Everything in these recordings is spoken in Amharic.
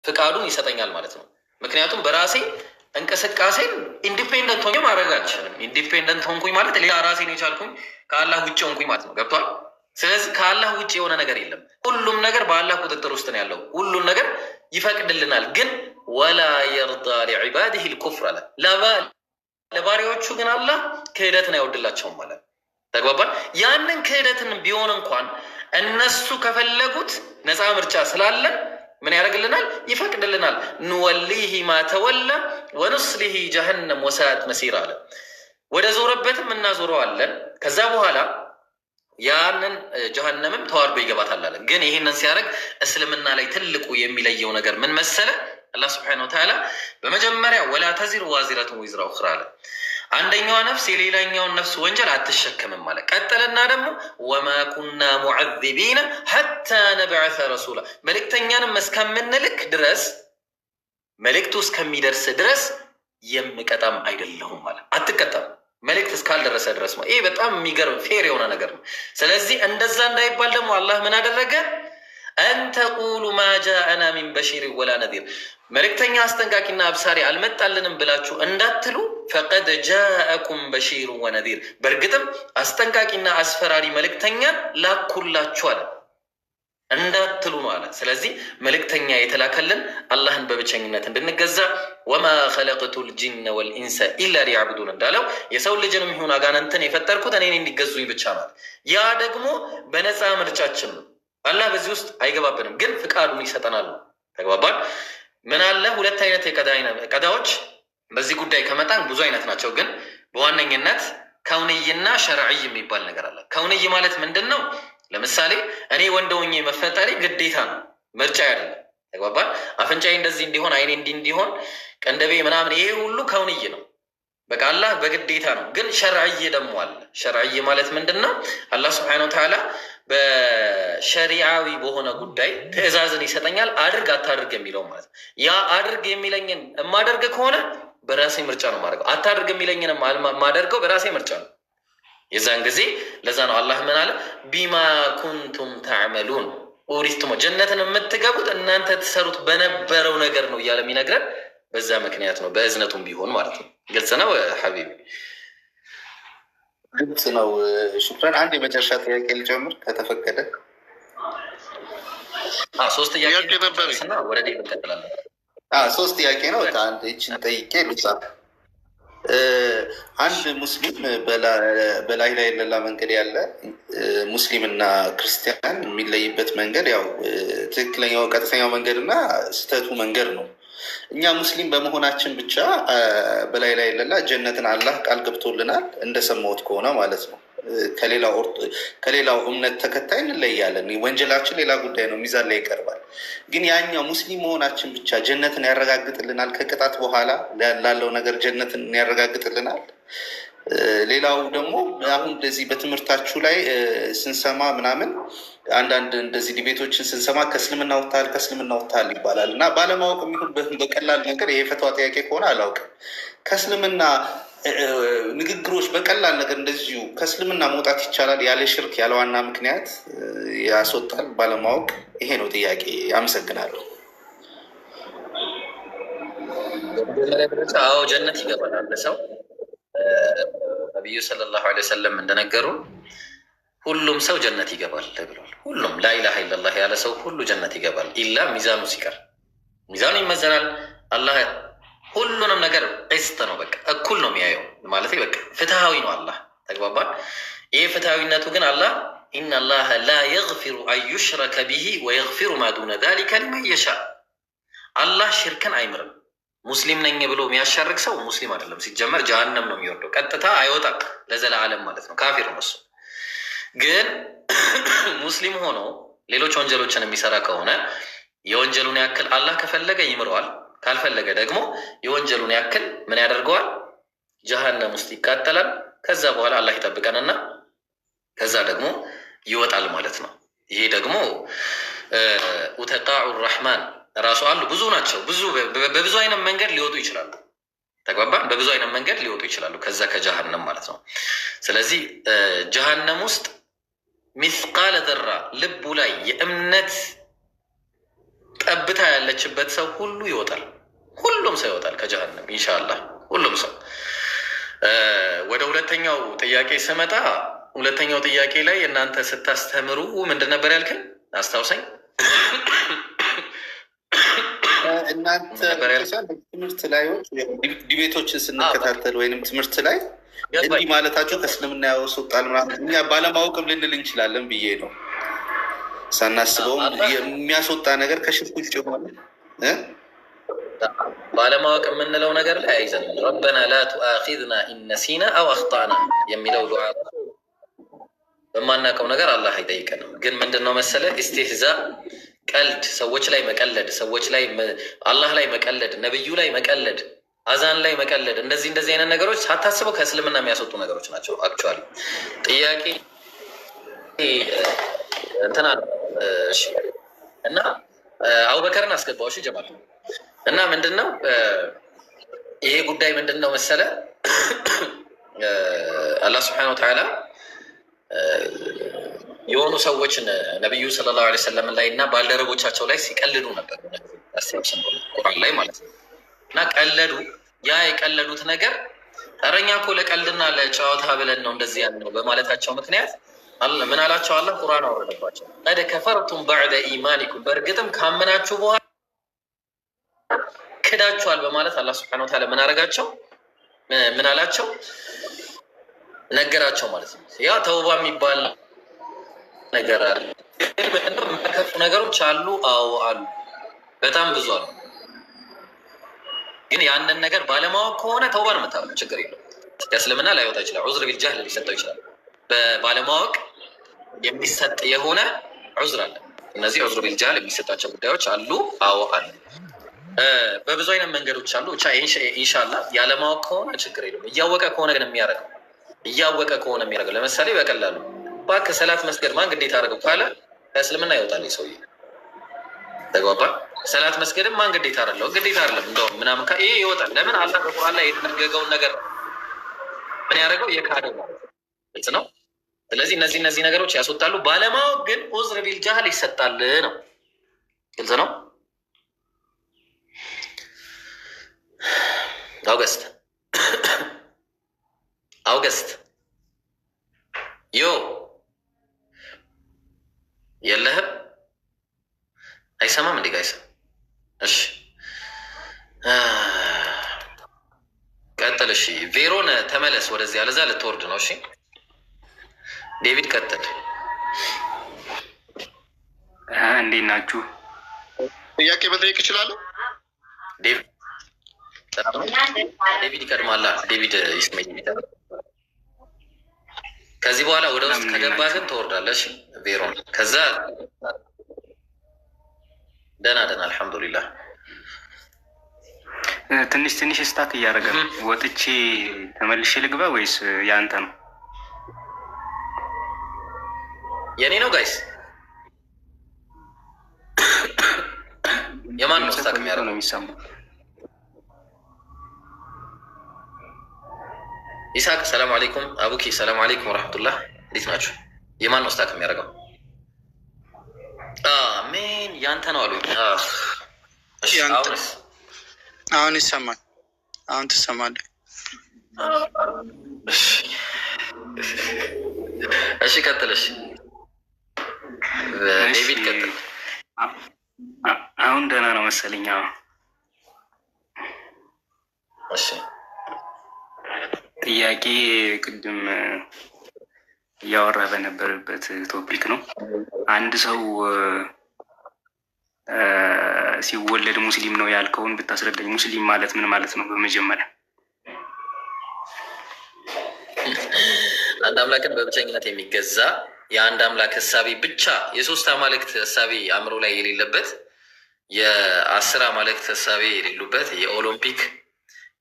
ፍቃዱን ይሰጠኛል ማለት ነው። ምክንያቱም በራሴ እንቅስቃሴን ኢንዲፔንደንት ሆኜ ማድረግ አልችልም። ኢንዲፔንደንት ሆንኩኝ ማለት ሌላ ራሴን የቻልኩኝ ከአላህ ውጭ ሆንኩኝ ማለት ነው። ገብቷል? ስለዚህ ከአላህ ውጭ የሆነ ነገር የለም። ሁሉም ነገር በአላህ ቁጥጥር ውስጥ ነው ያለው። ሁሉን ነገር ይፈቅድልናል። ግን ወላ የርዳ ሊዕባዲህ ልኩፍር አለ። ለባሪያዎቹ ግን አላህ ክህደትን አይወድላቸውም ማለት ተግባባል። ያንን ክህደትን ቢሆን እንኳን እነሱ ከፈለጉት ነፃ ምርጫ ስላለን ምን ያደርግልናል? ይፈቅድልናል። ንወሊሂ ማ ተወላ ወኑስሊሂ ጀሀነም ወሰአት መሲር አለ። ወደ ዞረበትም እናዞረዋለን። ከዛ በኋላ ያንን ጀሀነምም ተዋርዶ ይገባታል አለ። ግን ይህንን ሲያደርግ እስልምና ላይ ትልቁ የሚለየው ነገር ምን መሰለ? አላህ ስብሐነሁ ወተዓላ በመጀመሪያ ወላ ተዚሩ ዋዚረቱን ዊዝራ ኡኽራ አለ። አንደኛዋ ነፍስ የሌላኛውን ነፍስ ወንጀል አትሸከምም ማለት። ቀጠለና ደግሞ ወማ ኩና ሙዐዚቢነ ሐታ ነብዐሰ ረሱላ፣ መልእክተኛንም እስከምንልክ ድረስ መልእክቱ እስከሚደርስ ድረስ የምቀጣም አይደለሁም ማለት። አትቀጣም መልእክት እስካልደረሰ ድረስ። ይህ በጣም የሚገርም ፌር የሆነ ነገር ነው። ስለዚህ እንደዛ እንዳይባል ደግሞ አላህ ምን አደረገ? አንተቁሉ ማ ጃአና ሚን በሺር ወላ ነዚር፣ መልእክተኛ አስጠንቃቂና አብሳሪ አልመጣልንም ብላችሁ እንዳትሉ ፈቀድ ጃአኩም በሺሩ ወነዚር፣ በእርግጥም አስጠንቃቂና አስፈራሪ መልእክተኛን ላኩላችኋል እንዳትሉ ነው አለ። ስለዚህ መልእክተኛ የተላከልን አላህን በብቸኝነት እንድንገዛ ወማ ኸለቅቱ ልጅነ ወልኢንሰ ኢላ ሊያዕቡዱን እንዳለው የሰው ልጅንም ይሁን አጋንንትን የፈጠርኩት እኔን እንዲገዙኝ ብቻ ማለት። ያ ደግሞ በነፃ ምርጫችን ነው። አላህ በዚህ ውስጥ አይገባብንም፣ ግን ፍቃዱን ይሰጠናል። ተግባባል። ምን አለ? ሁለት አይነት ቀዳዎች በዚህ ጉዳይ ከመጣን ብዙ አይነት ናቸው፣ ግን በዋነኝነት ከውንይና ሸርዕይ የሚባል ነገር አለ። ከውንይ ማለት ምንድን ነው? ለምሳሌ እኔ ወንድ ሆኜ መፈጠሬ ግዴታ ነው፣ ምርጫ አይደለም። ተግባባል። አፍንጫዬ እንደዚህ እንዲሆን፣ አይኔ እንዲህ እንዲሆን፣ ቀንደቤ ምናምን፣ ይሄ ሁሉ ከውንይ ነው። በቃ አላህ በግዴታ ነው። ግን ሸርዕይ ደግሞ አለ። ሸርዕይ ማለት ምንድን ነው? አላህ ስብሐነሁ ወተዓላ በሸሪዓዊ በሆነ ጉዳይ ትዕዛዝን ይሰጠኛል፣ አድርግ አታድርግ የሚለው ማለት ነው። ያ አድርግ የሚለኝን የማደርግ ከሆነ በራሴ ምርጫ ነው የማደርገው። አታድርግ የሚለኝን የማደርገው በራሴ ምርጫ ነው። የዛን ጊዜ ለዛ ነው አላህ ምን አለ? ቢማ ኩንቱም ተዕመሉን ኡሪስቱም፣ ጀነትን የምትገቡት እናንተ ትሰሩት በነበረው ነገር ነው እያለ የሚነግረን በዛ ምክንያት ነው፣ በእዝነቱም ቢሆን ማለት ነው። ግልጽ ነው ሐቢቢ? ግልጽ ነው። ሹክራን። አንድ የመጨረሻ ጥያቄ ልጨምር ከተፈቀደ። ሶስት ጥያቄ ነበርና ወደ ዴ እንቀጥላለን። ሶስት ጥያቄ ነው። አንድ ይችን ጠይቄ ልጻ። አንድ ሙስሊም በላይ ላይ ለላ መንገድ ያለ ሙስሊምና ክርስቲያን የሚለይበት መንገድ ያው ትክክለኛው ቀጥተኛው መንገድ እና ስህተቱ መንገድ ነው። እኛ ሙስሊም በመሆናችን ብቻ በላይ ላይ ለላ ጀነትን አላህ ቃል ገብቶልናል፣ እንደሰማሁት ከሆነ ማለት ነው። ከሌላው እምነት ተከታይ እንለያለን። ወንጀላችን ሌላ ጉዳይ ነው፣ ሚዛን ላይ ይቀርባል። ግን ያኛው ሙስሊም መሆናችን ብቻ ጀነትን ያረጋግጥልናል? ከቅጣት በኋላ ላለው ነገር ጀነትን ያረጋግጥልናል? ሌላው ደግሞ አሁን እንደዚህ በትምህርታችሁ ላይ ስንሰማ ምናምን አንዳንድ እንደዚህ ዲቤቶችን ስንሰማ ከእስልምና ወጥተሃል ይባላል እና ባለማወቅ የሚሆን በቀላል ነገር ይሄ ፈትዋ ጥያቄ ከሆነ አላውቅም። ከእስልምና ንግግሮች በቀላል ነገር እንደዚሁ ከእስልምና መውጣት ይቻላል? ያለ ሽርክ ያለ ዋና ምክንያት ያስወጣል ባለማወቅ? ይሄ ነው ጥያቄ። አመሰግናለሁ። አዎ ጀነት ይገባል አንድ ሰው። ነቢዩ ሰለላሁ ዐለይሂ ወሰለም እንደነገሩ ሁሉም ሰው ጀነት ይገባል ብሏል። ሁሉም ላኢላሃ ኢለላህ ያለ ሰው ሁሉ ጀነት ይገባል። ኢላ ሚዛኑ ሲቀር፣ ሚዛኑ ይመዘናል። አላህ ሁሉንም ነገር ቅስት ነው፣ በቃ እኩል ነው የሚያየው ማለት በቃ ፍትሃዊ ነው አላህ። ተግባባል። ይህ ፍትሃዊነቱ ግን አላህ ኢነላህ ላ የግፊሩ አን ዩሽረከ ቢሂ ወየግፊሩ ማ ዱነ ዛሊከ ሊመን የሻእ። አላህ ሽርክን አይምርም። ሙስሊም ነኝ ብሎ የሚያሻርክ ሰው ሙስሊም አይደለም ሲጀመር፣ ጀሀነም ነው የሚወርደው፣ ቀጥታ አይወጣም ለዘላለም ማለት ነው። ካፊር ነው እሱ። ግን ሙስሊም ሆኖ ሌሎች ወንጀሎችን የሚሰራ ከሆነ የወንጀሉን ያክል አላህ ከፈለገ ይምረዋል፣ ካልፈለገ ደግሞ የወንጀሉን ያክል ምን ያደርገዋል? ጀሀነም ውስጥ ይቃጠላል። ከዛ በኋላ አላህ ይጠብቀንና ከዛ ደግሞ ይወጣል ማለት ነው። ይሄ ደግሞ ኡተቃኡ ረሕማን ራሱ አሉ፣ ብዙ ናቸው። በብዙ አይነት መንገድ ሊወጡ ይችላሉ። ተግባባን? በብዙ አይነት መንገድ ሊወጡ ይችላሉ ከዛ ከጀሀነም ማለት ነው። ስለዚህ ጀሀነም ውስጥ ሚስቃለ ዘራ ልቡ ላይ የእምነት ጠብታ ያለችበት ሰው ሁሉ ይወጣል። ሁሉም ሰው ይወጣል ከጀሃነም ኢንሻአላህ ሁሉም ሰው። ወደ ሁለተኛው ጥያቄ ስመጣ ሁለተኛው ጥያቄ ላይ እናንተ ስታስተምሩ ምንድን ነበር ያልከኝ? አስታውሰኝ። እናንተ ትምህርት ላይ ዲቤቶችን ስንከታተል ወይንም ትምህርት ላይ እንዲህ ማለታቸው ከእስልምና ያወጣል ምናምን እኛ ባለማወቅም ልንል እንችላለን ብዬ ነው። ሳናስበውም የሚያስወጣ ነገር ከሽርክ ውጭ ሆነ ባለማወቅ የምንለው ነገር ላይ አይዘን ረበና ላ ቱአኺዝና ኢነሲና አው አኽጣና የሚለው ዱዓ በማናውቀው ነገር አላህ አይጠይቀንም። ግን ምንድነው መሰለ ኢስቲህዛ ቀልድ፣ ሰዎች ላይ መቀለድ፣ ሰዎች ላይ አላህ ላይ መቀለድ፣ ነብዩ ላይ መቀለድ፣ አዛን ላይ መቀለድ፣ እንደዚህ አይነት ነገሮች ሳታስበው ከእስልምና የሚያስወጡ ነገሮች ናቸው። አክቹዋሊ ጥያቄ እንትና እሺ። እና አቡበከርን አስገባው። እሺ ጀማል። እና ምንድነው ይሄ ጉዳይ ምንድነው መሰለ አላህ ሱብሓነሁ ወተዓላ የሆኑ ሰዎችን ነቢዩ ሰለላሁ ዐለይሂ ወሰለም ላይ እና ባልደረቦቻቸው ላይ ሲቀልዱ ነበር ቁርአን ላይ ማለት ነው። እና ቀለዱ። ያ የቀለዱት ነገር እረኛ እኮ ለቀልድና ለጨዋታ ብለን ነው እንደዚህ ያልነው በማለታቸው ምክንያት ምን አላቸው? አላህ ቁርአን አወረደባቸው። ቀድ ከፈርቱም በዕደ ኢማኒኩም፣ በእርግጥም ካመናችሁ በኋላ ክዳችኋል በማለት አላህ ሱብሓነሁ ወተዓላ ምን አረጋቸው? ምን አላቸው? ነገራቸው ማለት ነው። ያ ተውባ የሚባል ነገር አለ። የሚከፉ ነገሮች አሉ። አዎ አሉ፣ በጣም ብዙ አሉ። ግን ያንን ነገር ባለማወቅ ከሆነ ተውባ ነው የምታደርገው፣ ችግር የለውም። ከእስልምና ላይወጣ ይችላል። ዑዝር ቢልጃህል ሊሰጠው ይችላል። ባለማወቅ የሚሰጥ የሆነ ዑዝር አለ። እነዚህ ዑዝር ቢልጃህል የሚሰጣቸው ጉዳዮች አሉ። አዎ አሉ። በብዙ አይነት መንገዶች አሉ። ብቻ ኢንሻላህ ያለማወቅ ከሆነ ችግር የለውም። እያወቀ ከሆነ ግን የሚያደርገው ለምሳሌ በቀላሉ እባክህ ሰላት መስገድ ማን ግዴታ አደረገው ካለ ከእስልምና ይወጣል ሰውዬ። ተግባባ? ሰላት መስገድም ማን ግዴታ አደረገው? ግዴታ አይደለም እንደውም ምናምን ይሄ ይወጣል። ለምን? አላህ በቁርአን ላይ የተደነገገውን ነገር ምን ያደረገው የካደው ማለት ነው። ስለዚህ እነዚህ ነገሮች ያስወጣሉ። ባለማወቅ ግን ዑዝር ቢልጃህል ይሰጣል ነው። ግልጽ ነው። አውገስት ዮ የለህም? አይሰማም እንዴ ጋይስ? እሺ ቀጥል። እሺ ቬሮን ተመለስ ወደዚህ፣ አለዛ ልትወርድ ነው። እሺ ዴቪድ ቀጥል። እንዴት ናችሁ? ጥያቄ መጠየቅ እችላለሁ? ዴቪድ ይቀድማላ። ዴቪድ ይስመኝ። ከዚህ በኋላ ወደ ውስጥ ከገባህ ግን ትወርዳለህ። ቬሮን ከዛ ደህና አልሐምዱሊላህ። ትንሽ ስታክ እያደረገ ነው። ወጥቼ ተመልሼ ልግባ ወይስ የአንተ ነው? የኔ ነው ጋይስ። የማን ነው ስታክ የሚያደርገው? ነው የሚሰማው? ኢሳቅ ሰላም አለይኩም። አቡኪ ሰላም አለይኩም ወረሕመቱላህ። እንዴት ናችሁ? የማን ነው ስታክ የሚያደርገው? አሜን ያንተ ነው አሉ። አሁን ይሰማል። አሁን ትሰማለህ? እሺ ቀጥለሽ ዴቪድ ቀጥል። አሁን ደህና ነው መሰለኝ። እሺ ጥያቄ ቅድም እያወራ በነበረበት ቶፒክ ነው። አንድ ሰው ሲወለድ ሙስሊም ነው ያልከውን ብታስረዳኝ። ሙስሊም ማለት ምን ማለት ነው? በመጀመሪያ አንድ አምላክን በብቸኝነት የሚገዛ የአንድ አምላክ ህሳቤ ብቻ፣ የሶስት አማልክት ህሳቤ አእምሮ ላይ የሌለበት፣ የ10 አማልክት ህሳቤ የሌሉበት፣ የኦሎምፒክ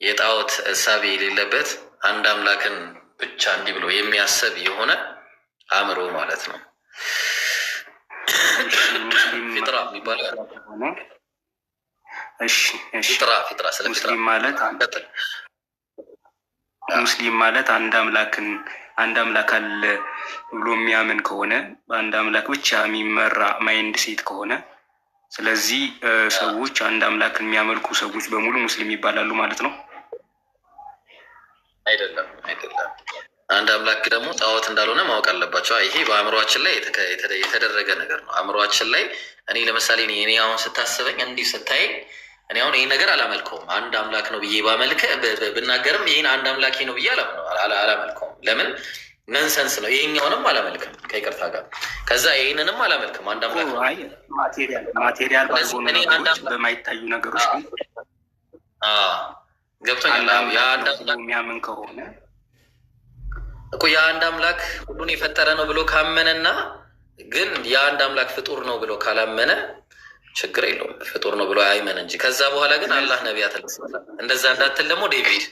የጣዖት ህሳቤ የሌለበት፣ አንድ አምላክን ብቻ እንዲህ ብሎ የሚያስብ የሆነ አእምሮ ማለት ነው። ፊጥራ የሚባለው ፊጥራ ስለ ሙስሊም ማለት አንድ አምላክ አለ ብሎ የሚያምን ከሆነ በአንድ አምላክ ብቻ የሚመራ ማይንድ ሴት ከሆነ ስለዚህ ሰዎች አንድ አምላክን የሚያመልኩ ሰዎች በሙሉ ሙስሊም ይባላሉ ማለት ነው? አይደለም። አንድ አምላክ ደግሞ ጣዖት እንዳልሆነ ማወቅ አለባቸው። ይሄ በአእምሯችን ላይ የተደረገ ነገር ነው። አእምሯችን ላይ እኔ ለምሳሌ እኔ አሁን ስታስበኝ እንዲህ ስታይ እኔ አሁን ይህን ነገር አላመልከውም። አንድ አምላክ ነው ብዬ ባመልክ ብናገርም ይህን አንድ አምላኬ ነው ብዬ አላመልከውም። ለምን? ነንሰንስ ነው። ይሄኛውንም አላመልክም ከይቅርታ ጋር፣ ከዛ ይህንንም አላመልክም። አንድ አምላክ ነው። ማቴሪያል ባልሆኑ ነገሮች፣ በማይታዩ ነገሮች ግን ገብቶኛል። የሚያምን ከሆነ እኮ የአንድ አምላክ ሁሉን የፈጠረ ነው ብሎ ካመነና ግን የአንድ አምላክ ፍጡር ነው ብሎ ካላመነ ችግር የለውም። ፍጡር ነው ብሎ አይመን እንጂ። ከዛ በኋላ ግን አላህ ነቢያት እንደዛ እንዳትል ደግሞ ዴቪድ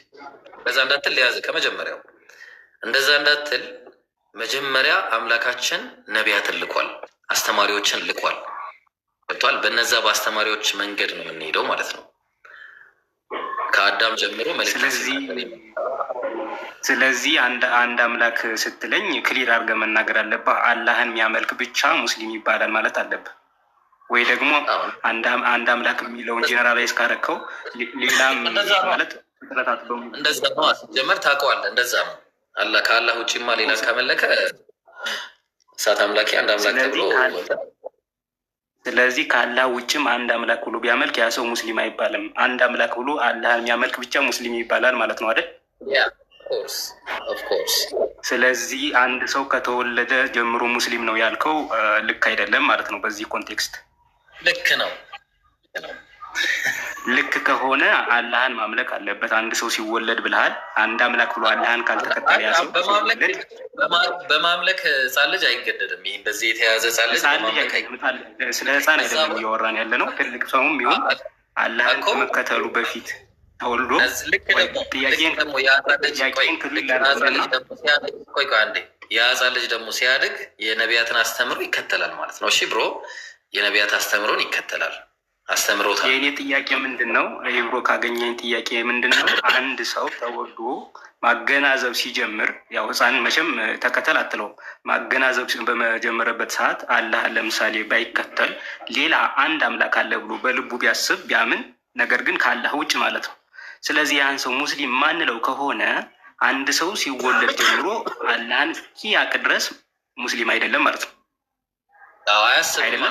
እንደዛ እንዳትል ሊያዝ ከመጀመሪያው እንደዛ እንዳትል መጀመሪያ አምላካችን ነቢያትን ልኳል፣ አስተማሪዎችን ልኳል። ገብቷል። በነዛ በአስተማሪዎች መንገድ ነው የምንሄደው ማለት ነው፣ ከአዳም ጀምሮ መልእክት። ስለዚህ አንድ አምላክ ስትለኝ ክሊር አድርገህ መናገር አለብህ። አላህን የሚያመልክ ብቻ ሙስሊም ይባላል ማለት አለብህ ወይ? ደግሞ አንድ አምላክ የሚለውን ጄኔራላይዝ ካረከው ሌላም ማለት ፍጥረታት በሙሉ እንደዛ ነው። ጀመር ታውቀዋለህ። እንደዛ ነው። አላህ ከአላህ ውጭማ ሌላ ካመለከ እሳት አምላኪ አንድ አምላክ ተብሎ። ስለዚህ ከአላህ ውጭም አንድ አምላክ ብሎ ቢያመልክ ያ ሰው ሙስሊም አይባልም። አንድ አምላክ ብሎ አላህን የሚያመልክ ብቻ ሙስሊም ይባላል ማለት ነው አይደል? ስለዚህ አንድ ሰው ከተወለደ ጀምሮ ሙስሊም ነው ያልከው ልክ አይደለም ማለት ነው። በዚህ ኮንቴክስት ልክ ነው። ልክ ከሆነ አላህን ማምለክ አለበት። አንድ ሰው ሲወለድ ብልሃል። አንድ አምላክ ብሎ አላህን ካልተከተለ ያ ሰው በማምለክ ህፃን ልጅ አይገደድም። ይህ እንደዚህ የተያዘ ህፃን ልጅ ስለ ህፃን አይደለም እያወራን ያለ ነው። ትልቅ ሰውም ይሁን አላህን ከመከተሉ በፊት ተወልዶ የህፃን ልጅ ደግሞ ሲያድግ የነቢያትን አስተምሮ ይከተላል ማለት ነው። እሺ ብሮ፣ የነቢያት አስተምሮን ይከተላል። አስተምሮታል። የእኔ ጥያቄ ምንድን ነው? ብሮ ካገኘኝ ጥያቄ ምንድን ነው? አንድ ሰው ተወልዶ ማገናዘብ ሲጀምር፣ ያው ህፃንን መቼም ተከተል አትለውም። ማገናዘብ በመጀመረበት ሰዓት አላህን ለምሳሌ ባይከተል ሌላ አንድ አምላክ አለ ብሎ በልቡ ቢያስብ ቢያምን፣ ነገር ግን ከአላህ ውጭ ማለት ነው። ስለዚህ ያን ሰው ሙስሊም ማንለው ከሆነ አንድ ሰው ሲወለድ ጀምሮ አላህን እስኪያውቅ ድረስ ሙስሊም አይደለም ማለት ነው። አያስብም።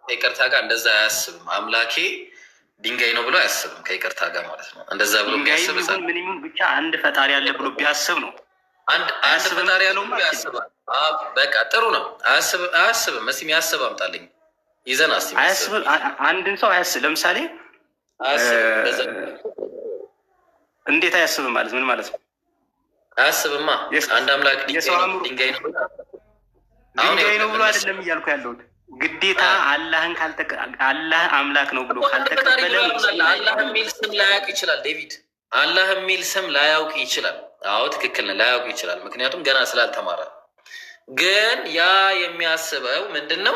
ከይቅርታ ጋር እንደዛ አያስብም። አምላኬ ድንጋይ ነው ብሎ አያስብም። ከይቅርታ ጋር ማለት ነው። እንደዛ ብሎ ቢያስብ ምን ይሁን ብቻ አንድ ፈጣሪ አለ ብሎ ቢያስብ ነው። አንድ ፈጣሪ ያለው ያስባል። በቃ ጥሩ ነው። አያስብም። እስኪ የሚያስብ አምጣልኝ ይዘን አስ አያስብም። አንድን ሰው አያስብ። ለምሳሌ እንዴት አያስብም ማለት ምን ማለት ነው? አያስብማ። አንድ አምላክ ድንጋይ ነው ብሎ አይደለም እያልኩ ያለሁት። ግዴታ አላህን አላህ አምላክ ነው ብሎ ካልተቀበለ አላህ የሚል ስም ላያውቅ ይችላል። ዴቪድ አላህ የሚል ስም ላያውቅ ይችላል። አዎ ትክክል ነው፣ ላያውቅ ይችላል። ምክንያቱም ገና ስላልተማረ። ግን ያ የሚያስበው ምንድን ነው?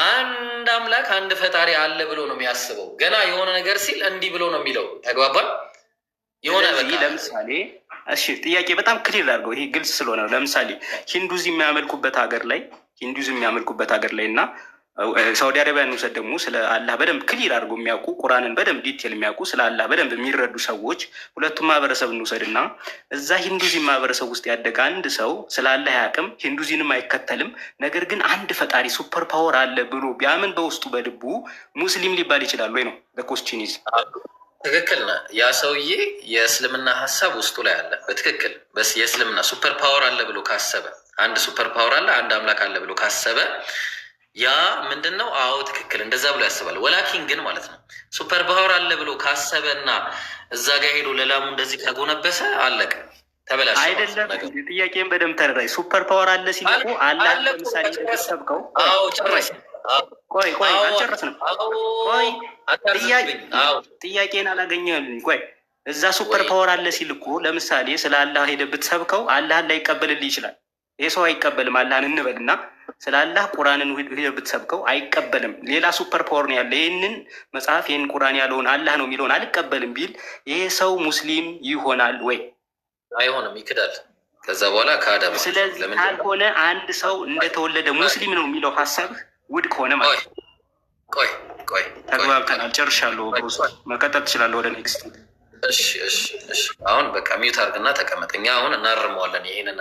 አንድ አምላክ አንድ ፈጣሪ አለ ብሎ ነው የሚያስበው። ገና የሆነ ነገር ሲል እንዲህ ብሎ ነው የሚለው። ተግባባል? የሆነ ለምሳሌ እሺ፣ ጥያቄ በጣም ክሊር አድርገው፣ ይሄ ግልጽ ስለሆነ ነው። ለምሳሌ ሂንዱይዝም የሚያመልኩበት ሀገር ላይ እና ሳውዲ አረቢያ እንውሰድ። ደግሞ ስለ አላህ በደንብ ክሊር አድርገው የሚያውቁ ቁርአንን በደንብ ዲቴል የሚያውቁ ስለ አላህ በደንብ የሚረዱ ሰዎች ሁለቱም ማህበረሰብ እንውሰድ እና እዛ ሂንዱይዝም ማህበረሰብ ውስጥ ያደገ አንድ ሰው ስለ አላህ አያውቅም፣ ሂንዱይዝምም አይከተልም። ነገር ግን አንድ ፈጣሪ ሱፐር ፓወር አለ ብሎ ቢያምን በውስጡ በልቡ ሙስሊም ሊባል ይችላል ወይ ነው ኮስቲኒዝ? ትክክል ነህ። ያ ሰውዬ የእስልምና ሀሳብ ውስጡ ላይ አለ። በትክክል በስ የእስልምና ሱፐር ፓወር አለ ብሎ ካሰበ፣ አንድ ሱፐር ፓወር አለ፣ አንድ አምላክ አለ ብሎ ካሰበ ያ ምንድን ነው? አዎ ትክክል፣ እንደዛ ብሎ ያስባል። ወላኪን ግን ማለት ነው ሱፐር ፓወር አለ ብሎ ካሰበ እና እዛ ጋር ሄዶ ለላሙ እንደዚህ ካጎነበሰ አለቀ፣ ተበላሽ። አይደለም። ጥያቄን በደንብ ተረዳኝ። ሱፐር ፓወር አለ ሲል እኮ አላህ ለምሳሌ እንደሰብከው ጨረስ ቆይ አልጨረስንም። ቆይ ጥያቄን አላገኘህልኝ። ቆይ እዛ ሱፐር ፓወር አለ ሲል እኮ ለምሳሌ ስለ አላህ ሄደህ ብትሰብከው አላህን ላይቀበልልህ ይችላል። ይህ ሰው አይቀበልም አላህን እንበልና ስለ አላህ ቁርአንን ሄደህ ብትሰብከው አይቀበልም። ሌላ ሱፐር ፓወር ነው ያለ። ይህንን መጽሐፍ ይህን ቁርአን ያለውን አላህ ነው የሚለውን አልቀበልም ቢል ይሄ ሰው ሙስሊም ይሆናል ወይ? አይሆንም፣ ይክዳል። ከዛ በኋላ ከአዳም። ስለዚህ ካልሆነ አንድ ሰው እንደተወለደ ሙስሊም ነው የሚለው ሀሳብ ውድቅ ሆነ ማለት ነው። ቆይ ቆይ ተግባብተናል። ጨርሻለሁ። መቀጠል ትችላለህ ወደ ኔክስት። እሺ አሁን በቃ ሚዩት አድርግና ተቀመጥ። እኛ አሁን እናርመዋለን፣ ይሄንን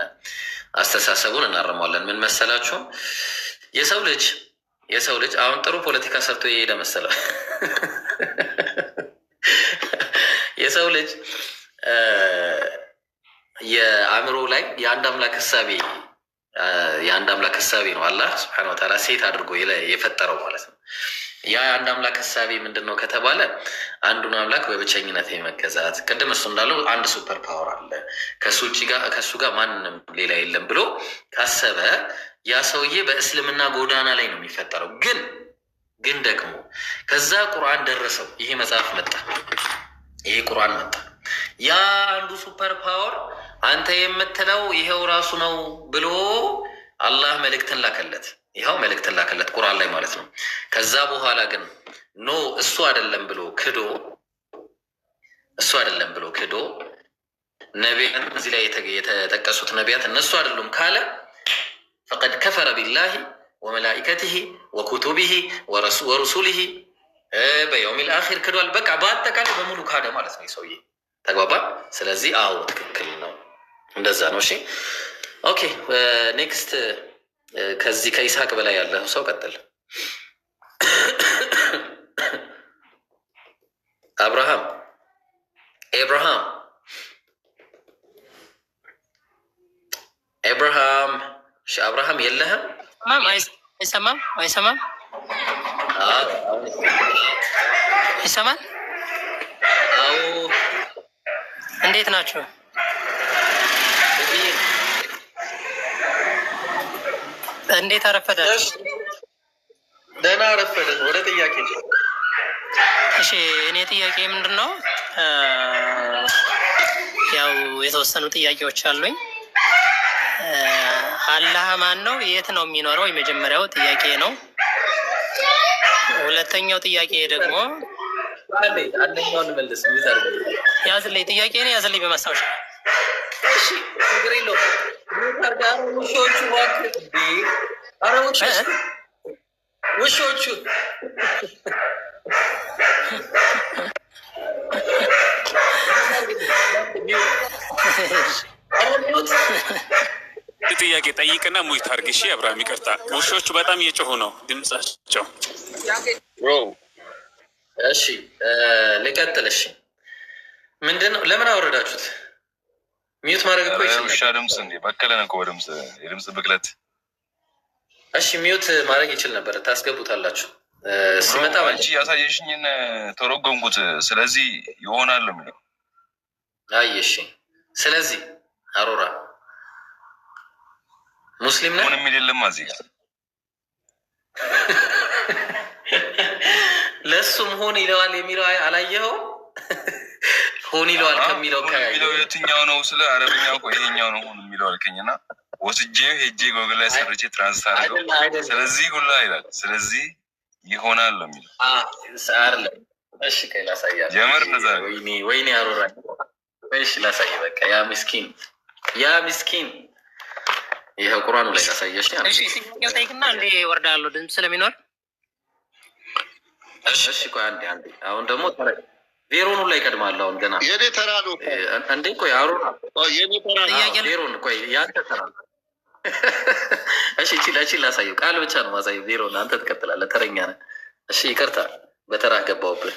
አስተሳሰቡን እናርመዋለን። ምን መሰላችሁ? የሰው ልጅ አሁን ጥሩ ፖለቲካ ሰርቶ የሄደ መሰለ። የሰው ልጅ የአእምሮ ላይ የአንድ አምላክ ህሳቤ ነው አላህ ሱብሓነሁ ወተዓላ ሴት አድርጎ የፈጠረው ማለት ነው። ያ የአንድ አምላክ ህሳቤ ምንድን ነው ከተባለ አንዱን አምላክ በብቸኝነት የመገዛት ቅድም እሱ እንዳለው አንድ ሱፐር ፓወር አለ ከእሱ ጋር ማንም ሌላ የለም ብሎ ካሰበ ያ ሰውዬ በእስልምና ጎዳና ላይ ነው የሚፈጠረው። ግን ደግሞ ከዛ ቁርአን ደረሰው፣ ይሄ መጽሐፍ መጣ፣ ይሄ ቁርአን መጣ። ያ አንዱ ሱፐር ፓወር አንተ የምትለው ይሄው ራሱ ነው ብሎ አላህ መልእክትን ላከለት። ይኸው መልእክትን ላከለት ቁርአን ላይ ማለት ነው። ከዛ በኋላ ግን ኖ እሱ አይደለም ብሎ ክዶ ነቢያት እዚህ ላይ የተጠቀሱት ነቢያት እነሱ አይደሉም ካለ ፈቀድ ከፈረ ቢላሂ ወመላኢከቲሂ ወኩቱቢሂ ወሩሱሊሂ በየውሚል አኺር ክዷል። በቃ በአጠቃላይ በሙሉ ካደ ማለት ነው ሰውዬ። ተግባባ። ስለዚህ አዎ ትክክል ነው፣ እንደዛ ነው። እሺ ኦኬ ኔክስት። ከዚህ ከኢስሐቅ በላይ ያለ ሰው ቀጥል። አብርሃም እሺ አብርሃም የለህም? አይሰማም? ይሰማል? አዎ። እንዴት ናቸው? እንዴት አረፈዳችሁ? ደህና አረፈድን። ወደ ጥያቄ። እሺ እኔ ጥያቄ ምንድን ነው? ያው የተወሰኑ ጥያቄዎች አሉኝ። አላህ ማን ነው? የት ነው የሚኖረው? የመጀመሪያው ጥያቄ ነው። ሁለተኛው ጥያቄ ደግሞ አንደኛውን መልስ። ያዝልኝ፣ ጥያቄ ነው ያዝልኝ በማስታወሻ። እሺ ችግር የለውም። ውሾቹ ጥያቄ ጠይቅና ሙይት አድርግ። እሺ አብርሃም ይቅርታ፣ ውሾቹ በጣም እየጮሁ ነው ድምጻቸው። እሺ ልቀጥል። እሺ ምንድን ነው? ለምን አወረዳችሁት? ሚዩት ማድረግ እኮ ይችላል። ውሻ ድምፅ እንዴ በከለን እኮ በድምፅ የድምፅ ብክለት። እሺ ሚዩት ማድረግ ይችል ነበር። ታስገቡታላችሁ ሲመጣ አንቺ ያሳየሽኝን ተረጎምኩት። ስለዚህ ይሆናል የሚለው አይ እሺ። ስለዚህ አሮራ ሙስሊም ነው የሚል የለም እዚህ ጋር። ለሱም ሆን ይለዋል የሚለው አላየኸው? ሆን ይለዋል ከሚለው ከሚለው የትኛው ነው? ስለ አረብኛ እኮ ይሄኛው ነው ሆን የሚለው አልከኝና ወስጄ ሄጄ ጎግል ላይ ሰርቼ ትራንስት አድርገው ስለዚህ ሁላ ይላል። ስለዚህ ይሆናል ነው የሚለው አይደለም። እሺ ከይ ላሳያለሁ። የምር ነዛ ወይኔ አሮራ እሺ ላሳይ። በቃ ያ ምስኪን ይሄ ቁርአኑ ላይ ያሳየሽ። እሺ ጥያቄው ጠይቅና እንዴ ወርዳለሁ ድምፅ ስለሚኖር። እሺ ቆይ አንዴ አሁን ደግሞ ቬሮኑ ላይ ቀድማለሁ። አሁን ገና የኔ ተራ ነው እንዴ? ቆይ አሮራ የኔ ተራ ነው። ቬሮን ቆይ ያንተ ተራ ነው። እሺ እቺ ላሳየው። ቃል ብቻ ነው ማሳየው። ቬሮን አንተ ትቀጥላለህ፣ ተረኛ ነህ። እሺ ይቅርታ በተራ ገባሁብህ።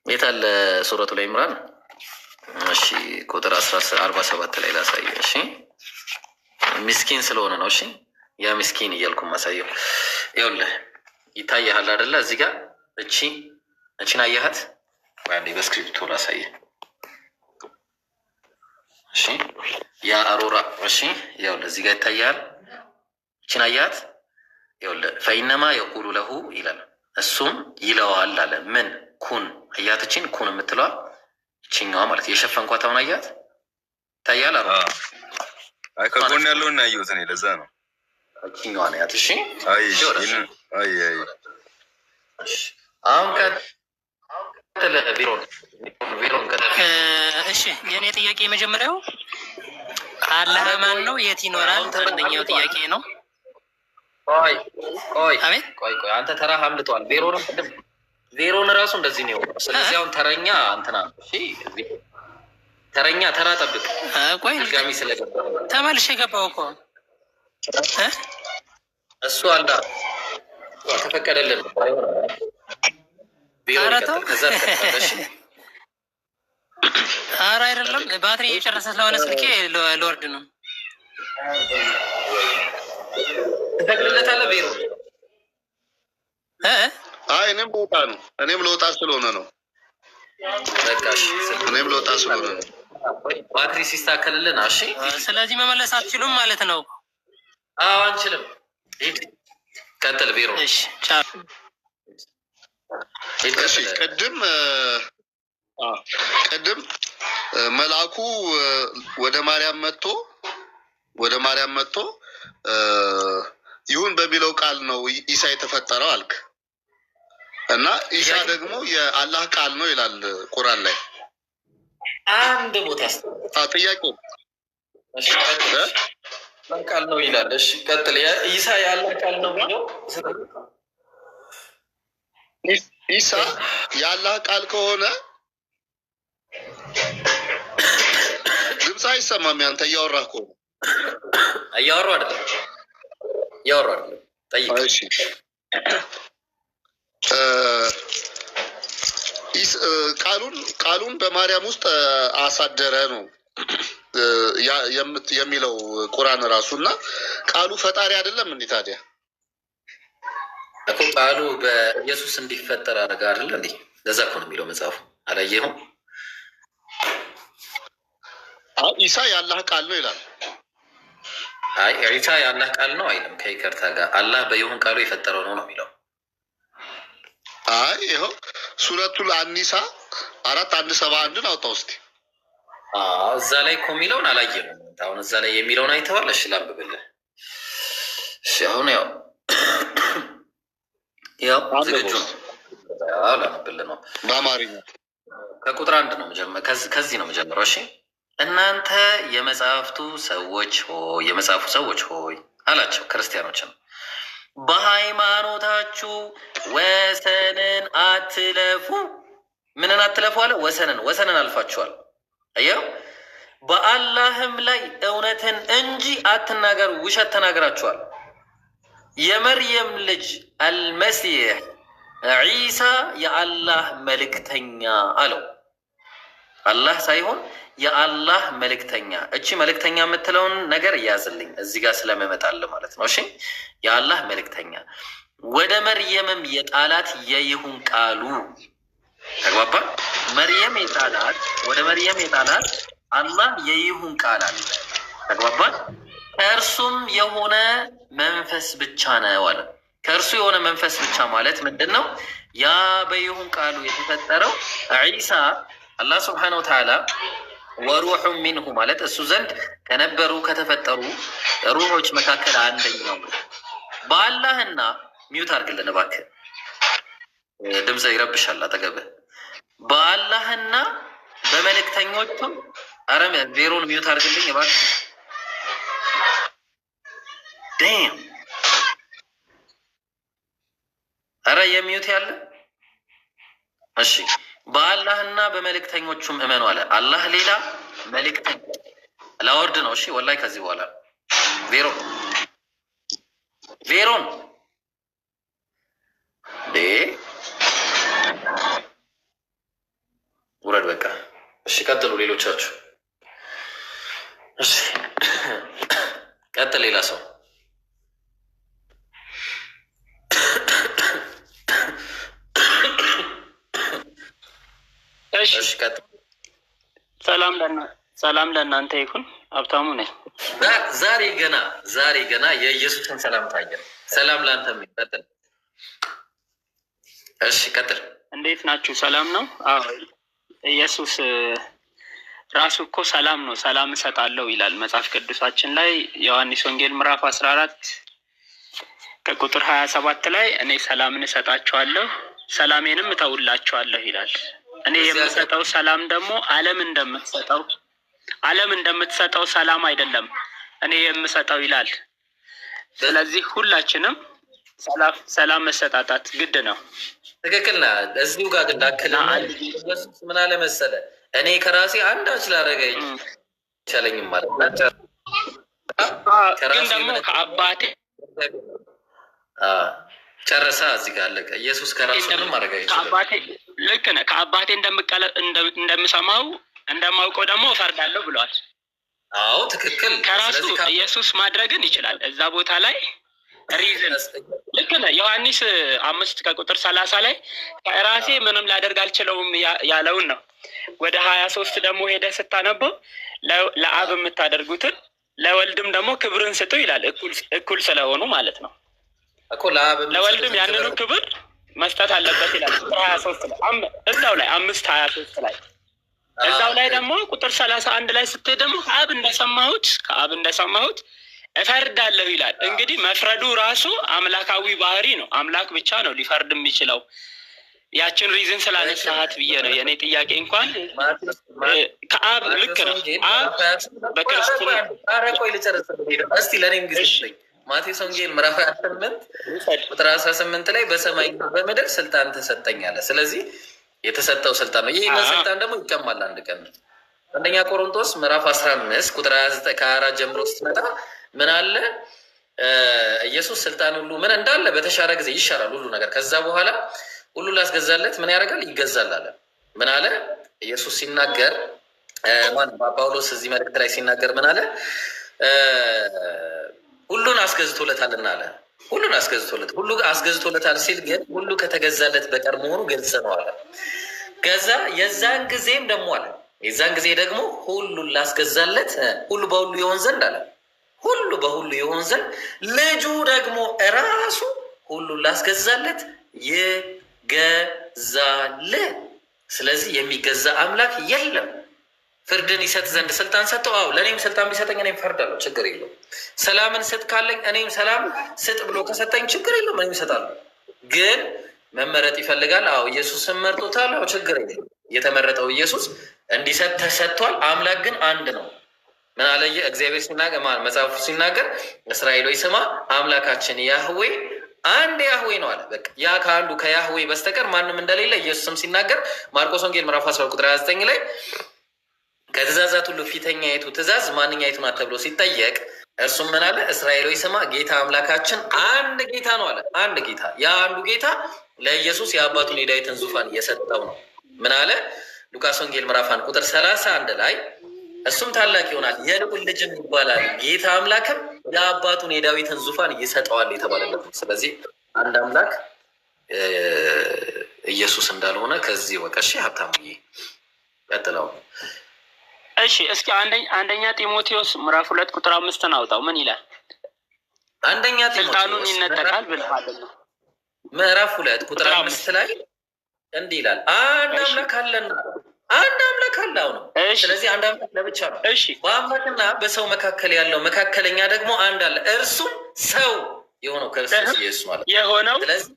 የት አለ ሱረቱ ላይ ኢምራን? እሺ ቁጥር 47 ላይ ላሳየው። እሺ ምስኪን ስለሆነ ነው። እሺ ያ ምስኪን እያልኩ ማሳየው። ይኸውልህ ይታያል አይደለ? እዚህ ጋር እቺን አያሃት? አንዴ በስክሪፕቱ ላሳየህ። እሺ ያ አሮራ እሺ ይኸውልህ እዚህ ጋር ይታያል። እቺን አያሃት? ይኸውልህ ፈኢነማ የቁሉ ለሁ ይላል፣ እሱም ይለዋል አለ። ምን ኩን አያት? እቺን ኩን የምትለዋ እቺኛዋ ማለት የሸፈንኳት አሁን አያት? ይታያል አሮራ? አይ ከጎን ያለውን ያየሁት እኔ ለዛ ነው። እቺኛዋ ነው ያት። እሺ አይ አሁን እሺ የኔ ጥያቄ የመጀመሪያው አላህ ማን ነው? የት ይኖራል? አንደኛው ጥያቄ ነው። ቆይ ቆይ አቤት ቆይ ቆይ አንተ ተራ አምልጧል። ቬሮን ራሱ እንደዚህ ነው የሆነው። ስለዚህ አሁን ተረኛ እንትና እሺ፣ ተረኛ ተራ ጠብቅ። ቆይ ድጋሚ ስለገባ ተመልሼ ገባሁ እኮ እሱ አላ ተፈቀደልን ከዛ ተፈቀደሽ። ኧረ አይደለም ባትሪ እየጨረሰ ስለሆነ ስልኬ ልወርድ ነው። ትፈቅድለታለህ ቬሮ? እኔም ልወጣ ነው። እኔም ልወጣ ስለሆነ ነው። እኔም ልወጣ ስለሆነ ነው። ባትሪ ሲስተካከልልን እሺ። ስለዚህ መመለስ አትችሉም ማለት ነው? አዎ አንችልም። ሂድ ቀጥል ቬሮ። እሺ ቻው። እሺ ቅድም መልአኩ ወደ ማርያም መጥቶ ይሁን በሚለው ቃል ነው ኢሳ የተፈጠረው አልክ እና ኢሳ ደግሞ የአላህ ቃል ነው ይላል ቁርአን ላይ አንድ ቦታ ጥያቄ ቃል ነው ይላል። እሺ ቀጥል። ኢሳ የአላህ ቃል ነው የሚለው ኢሳ የአላህ ቃል ከሆነ ድምፅ አይሰማም። ያንተ እያወራህ ከሆነ እያወራሁ አይደለም ጠይቅ። እሺ ቃሉን በማርያም ውስጥ አሳደረ ነው የሚለው ቁርአን ራሱ እና ቃሉ ፈጣሪ አይደለም እንዴ ታዲያ? እኮ ቃሉ በኢየሱስ እንዲፈጠር አደረገ አይደለ እንዴ? ለዛ እኮ ነው የሚለው መጽሐፉ። አላየኸውም? ኢሳ የአላህ ቃል ነው ይላል። አይ ኢሳ የአላህ ቃል ነው አይልም። ከይቅርታ ጋር አላህ በይሁን ቃሉ የፈጠረው ነው የሚለው። አይ ይኸው ሱረቱል አኒሳ 4:171 አውጣው እስኪ። እዛ ላይ እኮ የሚለውን አላየንም። አሁን እዛ ላይ የሚለውን አይተዋል? እሺ ላንብብልህ። እሺ አሁን ያው ዝግጁ ነው። ላንብብልህ ነው በአማርኛ ከቁጥር 1 ነው መጀመር። ከዚህ ነው መጀመሪያው። እሺ እናንተ የመጽሐፉ ሰዎች ሆይ አላቸው ክርስቲያኖችን፣ በሃይማኖታችሁ ወሰንን አትለፉ። ምንን አትለፉ አለ? ወሰንን አልፋችኋል። አየው፣ በአላህም ላይ እውነትን እንጂ አትናገሩ፣ ውሸት ተናግራችኋል። የመርየም ልጅ አልመሲሕ ዒሳ የአላህ መልእክተኛ አለው። አላህ ሳይሆን የአላህ መልእክተኛ። እቺ መልእክተኛ የምትለውን ነገር እያዝልኝ እዚህ ጋር ስለመመጣል ማለት ነው። እሺ የአላህ መልእክተኛ ወደ መርየምም የጣላት የይሁን ቃሉ ተግባባ። ወደ መርየም የጣላት አላህ የይሁን ቃል አለ። ተግባባ። ከእርሱም የሆነ መንፈስ ብቻ ነው አለ። ከእርሱ የሆነ መንፈስ ብቻ ማለት ምንድን ነው? ያ በይሁን ቃሉ የተፈጠረው ዒሳ አላህ ስብሓነሁ ወተዓላ ወሩሑ ሚንሁ ማለት እሱ ዘንድ ከነበሩ ከተፈጠሩ ሩሖች መካከል አንደኛው ነው። በአላህና ሚዩት አድርግልን እባክህ፣ ድምፅ ይረብሻል አጠገብህ። በአላህና በመልእክተኞቹም አረም ዜሮን ሚዩት አድርግልኝ እባክህ። ዴም አረ የሚዩት ያለ እሺ። በአላህና በመልእክተኞቹም እመኑ አለ። አላህ ሌላ መልእክተኛ ላወርድ ነው። እሺ ወላሂ ከዚህ በኋላ ቬሮን ውረድ በቃ። እሺ ቀጥሉ ሌሎቻችሁ። እሺ ቀጥል ሌላ ሰው። ሰላም ለእናንተ ይሁን። ሀብታሙ ነኝ። ዛሬ ገና የኢየሱስን ሰላም ታየን። ሰላም ለአንተ የሚቀጥል። እሺ ቀጥል። እንዴት ናችሁ? ሰላም ነው? አዎ ኢየሱስ ራሱ እኮ ሰላም ነው። ሰላም እሰጣለሁ ይላል መጽሐፍ ቅዱሳችን ላይ ዮሐንስ ወንጌል ምዕራፍ 14 ከቁጥር 27 ላይ እኔ ሰላምን እሰጣችኋለሁ ሰላሜንም እተውላችኋለሁ ይላል። እኔ የምሰጠው ሰላም ደግሞ ዓለም እንደምትሰጠው ሰላም አይደለም እኔ የምሰጠው ይላል። ስለዚህ ሁላችንም ሰላም መሰጣጣት ግድ ነው። ትክክል ነህ። እዚሁ ጋር ግን ዳክል ኢየሱስ ምን አለ መሰለህ፣ እኔ ከራሴ አንዳች ላደረገኝ ይቻለኝም ማለት ግን ደግሞ ከአባቴ ጨረሳ እዚህ ጋር አለቀ። ኢየሱስ ከራሱ ምንም ማድረግ አይችልም። ከአባቴ ልክ ነህ። ከአባቴ እንደምሰማው እንደማውቀው ደግሞ እፈርዳለሁ ብለዋል። አዎ ትክክል። ከራሱ ኢየሱስ ማድረግን ይችላል። እዛ ቦታ ላይ ሪዝን ልክ ነህ። ዮሐንስ 5:30 ላይ ከራሴ ምንም ላደርግ አልችለውም ያለውን ነው። ወደ 23 ደግሞ ሄደ ስታነበው ለአብ የምታደርጉትን ለወልድም ደግሞ ክብርን ስጡ ይላል። እኩል ስለሆኑ ማለት ነው እኮ ለወልድም ያንኑ ክብር መስጠት አለበት ይላል። ቁጥር 23 ላይ እዛው ላይ 5:23 ላይ እዛው ላይ ደግሞ ቁጥር 31 ላይ ስትሄድ ደግሞ ከአብ እንደሰማሁት እፈርዳለሁ ይላል። እንግዲህ መፍረዱ ራሱ አምላካዊ ባህሪ ነው። አምላክ ብቻ ነው ሊፈርድ የሚችለው። ያችን ሪዝን ስላነሳሃት ብዬ ነው የእኔ ጥያቄ። እንኳን ከአብ ልክ ነው። አብ በክርስትና ቆይ ልጨርስ እስቲ ለእኔም ጊዜ ስጠኝ። ማቴዎስ ወንጌል ምዕራፍ 28 ቁጥር 18 ላይ በሰማይ በምድር ስልጣን ተሰጠኛለ። ስለዚህ የተሰጠው ስልጣን ነው። ይህንን ስልጣን ደግሞ ይቀማል አንድ ቀን። አንደኛ ቆሮንቶስ ምዕራፍ 15 ቁጥር 29 ከ4 ጀምሮ ስትመጣ ምን አለ? ኢየሱስ ስልጣን ሁሉ ምን እንዳለ በተሻረ ጊዜ ይሻራል ሁሉ ነገር። ከዛ በኋላ ሁሉ ላስገዛለት ምን ያደርጋል? ይገዛል አለ። ምን አለ ኢየሱስ ሲናገር? ጳውሎስ እዚህ መልእክት ላይ ሲናገር ምን አለ? ሁሉን አስገዝቶለታልና አለ። ሁሉን አስገዝቶለታል ሲል ግን ሁሉ ከተገዛለት በቀር መሆኑ ግልጽ ነው አለ። ከዛ የዛን ጊዜም ደግሞ አለ የዛን ጊዜ ደግሞ ሁሉን ላስገዛለት ሁሉ በሁሉ ይሆን ዘንድ አለ። ሁሉ በሁሉ ይሆን ዘንድ ልጁ ደግሞ እራሱ ሁሉን ላስገዛለት ይገዛል። ስለዚህ የሚገዛ አምላክ የለም። ፍርድን ይሰጥ ዘንድ ስልጣን ሰጠው። አዎ ለእኔም ስልጣን ቢሰጠኝ እኔም ፈርዳለሁ፣ ችግር የለውም። ሰላምን ስጥ ካለኝ እኔም ሰላም ስጥ ብሎ ከሰጠኝ ችግር የለውም፣ እኔም እሰጣለሁ። ግን መመረጥ ይፈልጋል። አዎ ኢየሱስን መርጦታል። አዎ ችግር የለም። የተመረጠው ኢየሱስ እንዲሰጥ ተሰጥቷል። አምላክ ግን አንድ ነው። ምን አለ እግዚአብሔር ሲናገር? መጽሐፉ ሲናገር እስራኤል ሆይ ስማ አምላካችን ያህዌ አንድ ያህዌ ነው አለ። በቃ ያ ከአንዱ ከያህዌ በስተቀር ማንም እንደሌለ ኢየሱስም ሲናገር ማርቆስ ወንጌል ምዕራፍ 12 ቁጥር 29 ላይ ከትእዛዛት ሁሉ ፊተኛይቱ ትእዛዝ ማንኛይቱ ናት ተብሎ ሲጠየቅ እርሱም ምን አለ? እስራኤል ሆይ ስማ ጌታ አምላካችን አንድ ጌታ ነው አለ። አንድ ጌታ። ያ አንዱ ጌታ ለኢየሱስ የአባቱን የዳዊትን ዙፋን እየሰጠው ነው። ምን አለ? ሉቃስ ወንጌል ምዕራፍ 1 ቁጥር 31 ላይ እሱም ታላቅ ይሆናል የልዑል ልጅም ይባላል ጌታ አምላክም የአባቱን የዳዊትን ዙፋን ይሰጠዋል የተባለለት ነው። ስለዚህ አንድ አምላክ ኢየሱስ እንዳልሆነ ከዚህ ወቀሽ ሀብታሙዬ ቀጥለው። እሺ እስኪ አንደኛ ጢሞቴዎስ ምዕራፍ 2 ቁጥር 5 አውጣው። ምን ይላል? አንደኛ ስልጣኑን ይነጠቃል ብለሃል ነው። ምዕራፍ 2 ቁጥር 5 ላይ እንዲህ ይላል አንድ አምላክ አለና አንድ አምላክ አለው ነው። ስለዚህ አንድ አምላክ ለብቻ ነው። እሺ በአምላክና በሰው መካከል ያለው መካከለኛ ደግሞ አንድ አለ፣ እርሱም ሰው የሆነው ክርስቶስ ኢየሱስ ማለት የሆነው። ስለዚህ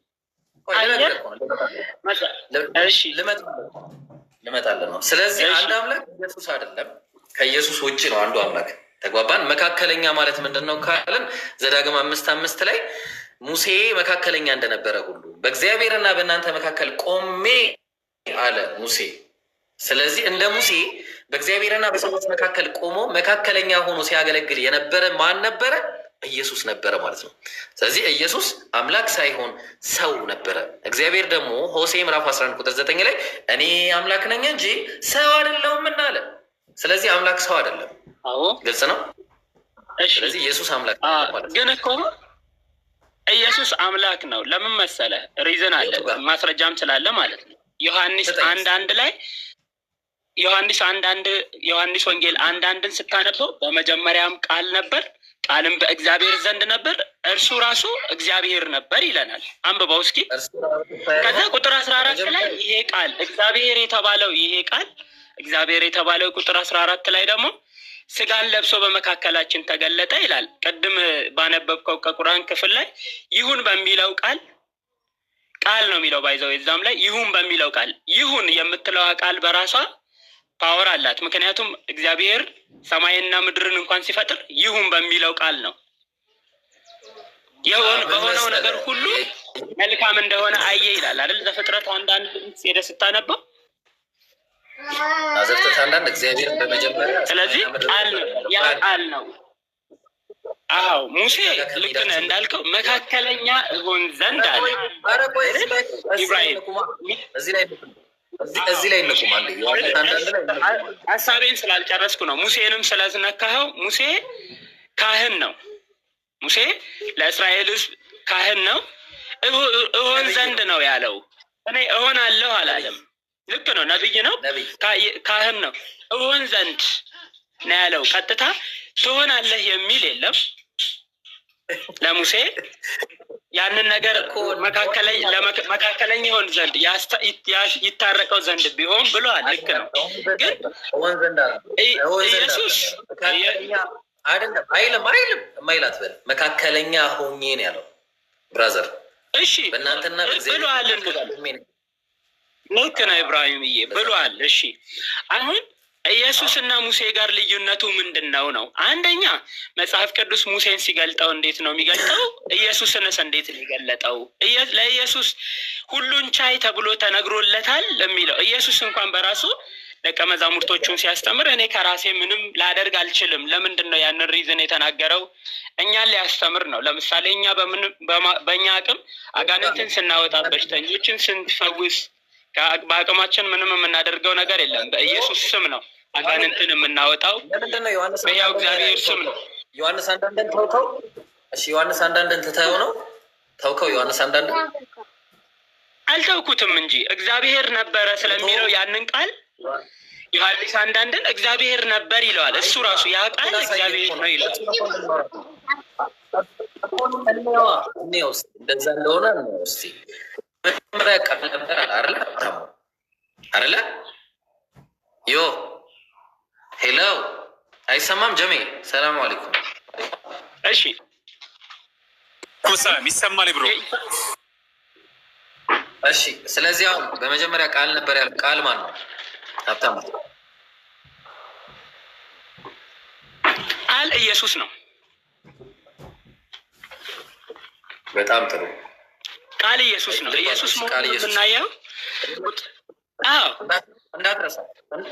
ልመጣልህ ነው። ስለዚህ አንድ አምላክ ኢየሱስ አይደለም፣ ከኢየሱስ ውጭ ነው አንዱ አምላክ። ተግባባን? መካከለኛ ማለት ምንድን ነው ካልን ዘዳግም 5:5 ላይ ሙሴ መካከለኛ እንደነበረ ሁሉ በእግዚአብሔርና በእናንተ መካከል ቆሜ አለ ሙሴ። ስለዚህ እንደ ሙሴ በእግዚአብሔርና በሰዎች መካከል ቆሞ መካከለኛ ሆኖ ሲያገለግል የነበረ ማን ነበረ? ኢየሱስ ነበረ ማለት ነው። ስለዚህ ኢየሱስ አምላክ ሳይሆን ሰው ነበረ። እግዚአብሔር ደግሞ ሆሴ ምዕራፍ 11 ቁጥር 9 ላይ እኔ አምላክ ነኝ እንጂ ሰው አይደለሁም እና አለ። ስለዚህ አምላክ ሰው አይደለም። ግልጽ ነው። ስለዚህ ኢየሱስ አምላክ ማለት ነው። ግን እኮ ኢየሱስ አምላክ ነው። ለምን መሰለ? ሪዝን አለ፣ ማስረጃም ስላለ ማለት ነው። ዮሐንስ 1:1 ላይ ዮሐንስ ወንጌል 1:1 ስታነበው በመጀመሪያም ቃል ነበር፣ ቃልም በእግዚአብሔር ዘንድ ነበር፣ እርሱ ራሱ እግዚአብሔር ነበር ይለናል። አንብበው እስኪ። ከዛ ቁጥር 14 ላይ ይሄ ቃል እግዚአብሔር የተባለው ቁጥር 14 ላይ ደግሞ ስጋን ለብሶ በመካከላችን ተገለጠ ይላል። ቅድም ባነበብከው ከቁርአን ክፍል ላይ ይሁን በሚለው ቃል ነው የሚለው ባይዘው። እዛም ላይ ይሁን በሚለው ቃል ይሁን የምትለዋ ቃል በራሷ ፓወር አላት። ምክንያቱም እግዚአብሔር ሰማይና ምድርን እንኳን ሲፈጥር ይሁን በሚለው ቃል ነው። በሆነው ነገር ሁሉ መልካም እንደሆነ አየ ይላል አይደል? ዘፍጥረት አንዳንድ ሄደህ ስታነበው ዘፍጥረት አንዳንድ እግዚአብሔር በመጀመሪያ ስለዚህ ያ ቃል ነው። አዎ ሙሴ ልክ ነህ እንዳልከው መካከለኛ እሆን ዘንድ አለ። ኢብራሂም እዚህ ላይ እንቁማል። ሀሳቤን ስላልጨረስኩ ነው። ሙሴንም ስለዝነካኸው ሙሴ ካህን ነው። ሙሴ ለእስራኤል ሕዝብ ካህን ነው። እሆን ዘንድ ነው ያለው። እኔ እሆናለሁ አላለም። ልክ ነው፣ ነብይ ነው፣ ካህን ነው። እሆን ዘንድ ነው ያለው። ቀጥታ ትሆናለህ የሚል የለም። ለሙሴ ያንን ነገር መካከለኛ ይሆን ዘንድ ይታረቀው ዘንድ ቢሆን ብሏል። ልክ ነው። ግን ኢየሱስ አይደለም አይልም የማይላት በል መካከለኛ ሆኜ ነው ያለው ብራዘር። እሺ በእናንተና ብሏል። ልክ ነው ኢብራሂምዬ ብሏል። እሺ አሁን ኢየሱስ እና ሙሴ ጋር ልዩነቱ ምንድን ነው? አንደኛ መጽሐፍ ቅዱስ ሙሴን ሲገልጠው እንዴት ነው የሚገልጠው? ኢየሱስንስ እንዴት ነው የገለጠው? ለኢየሱስ ሁሉን ቻይ ተብሎ ተነግሮለታል ለሚለው ኢየሱስ እንኳን በራሱ ደቀ መዛሙርቶቹን ሲያስተምር እኔ ከራሴ ምንም ላደርግ አልችልም። ለምንድን ነው ያንን ሪዝን የተናገረው? እኛን ሊያስተምር ነው። ለምሳሌ እኛ በእኛ አቅም አጋንንትን ስናወጣ፣ በሽተኞችን ስንፈውስ በአቅማችን ምንም የምናደርገው ነገር የለም። በኢየሱስ ስም ነው አጋንንትን የምናወጣው። በያው እግዚአብሔር ስም ነው። ዮሐንስ አንዳንድን ተውከው። እሺ ዮሐንስ አንዳንድን ትተኸው ነው ተውከው። ዮሐንስ አንዳንድን አልተውኩትም እንጂ እግዚአብሔር ነበረ ስለሚለው ያንን ቃል ዮሐንስ አንዳንድን እግዚአብሔር ነበር ይለዋል። እሱ ራሱ ያ ቃል እግዚአብሔር ነው ይለዋል። እንደዛ እንደሆነ እስኪ መጀመሪያ ቃል ነበር አይደለ? አይደለ? ዮ ሄሎ፣ አይሰማም? ጀሜ ሰላም አለይኩም። እሺ ሰላም ይሰማል ብሮ። እሺ ስለዚህ አሁን በመጀመሪያ ቃል ነበር ያለው ቃል ማን ነው? ሀብታም ቃል ኢየሱስ ነው። በጣም ጥሩ። ቃል ኢየሱስ ነው። ኢየሱስ ቃል ኢየሱስ እናየው። አዎ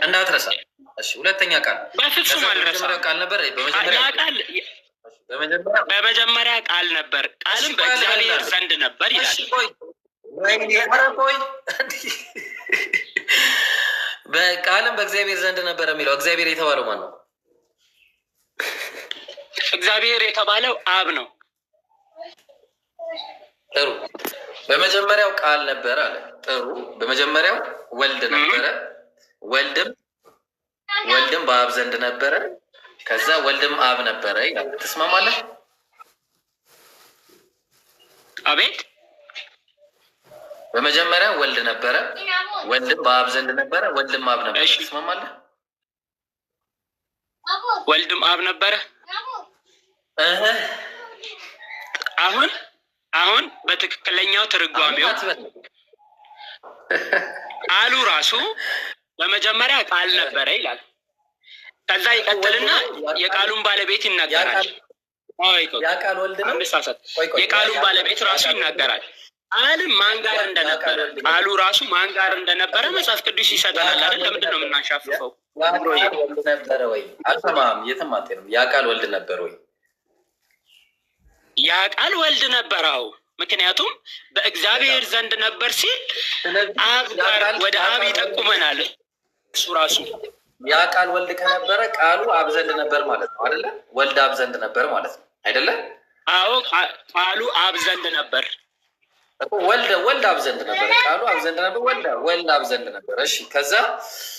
እንዳትረሳ። እሺ ሁለተኛ ቃል በፍጹም አልረሳም። ቃል ነበር በመጀመሪያ ቃል ነበር፣ ቃልም በእግዚአብሔር ዘንድ ነበር ይላል። በቃልም በእግዚአብሔር ዘንድ ነበር የሚለው እግዚአብሔር የተባለው ማን ነው? እግዚአብሔር የተባለው አብ ነው። ጥሩ። በመጀመሪያው ቃል ነበር አለ። ጥሩ። በመጀመሪያው ወልድ ነበረ፣ ወልድም በአብ ዘንድ ነበረ፣ ከዛ ወልድም አብ ነበረ ይላል። ትስማማለህ? አቤት። በመጀመሪያ ወልድ ነበረ፣ ወልድም በአብ ዘንድ ነበረ፣ ወልድም አብ ነበረ። ትስማማለህ? ወልድም አብ ነበረ። አሁን በትክክለኛው ትርጓሜው ቃሉ ራሱ በመጀመሪያ ቃል ነበረ ይላል። ከዛ ይቀጥልና የቃሉን ባለቤት ይናገራል። ቃል ወልድ ነው። የቃሉን ባለቤት ራሱ ይናገራል። ቃልም ማን ጋር እንደነበረ ቃሉ ራሱ ማን ጋር እንደነበረ መጽሐፍ ቅዱስ ይሰጠናል አይደል? ለምንድን ነው የምናሻፍፈው? ነበረ ወይ? አልሰማህም? የትም አትሄድም። ያ ቃል ወልድ ነበር ወይ? ያ ቃል ወልድ ነበረው። ምክንያቱም በእግዚአብሔር ዘንድ ነበር ሲል አብ ጋር ወደ አብ ይጠቁመናል። እሱ ራሱ ያ ቃል ወልድ ከነበረ ቃሉ አብ ዘንድ ነበር ማለት ነው አይደለ? ወልድ አብ ዘንድ ነበር ማለት ነው አይደለ? አዎ ቃሉ አብ ዘንድ ነበር። ወልድ አብ ዘንድ ነበር፣ ቃሉ አብ ዘንድ ነበር፣ ወልድ አብ ዘንድ ነበር። እሺ ከዛ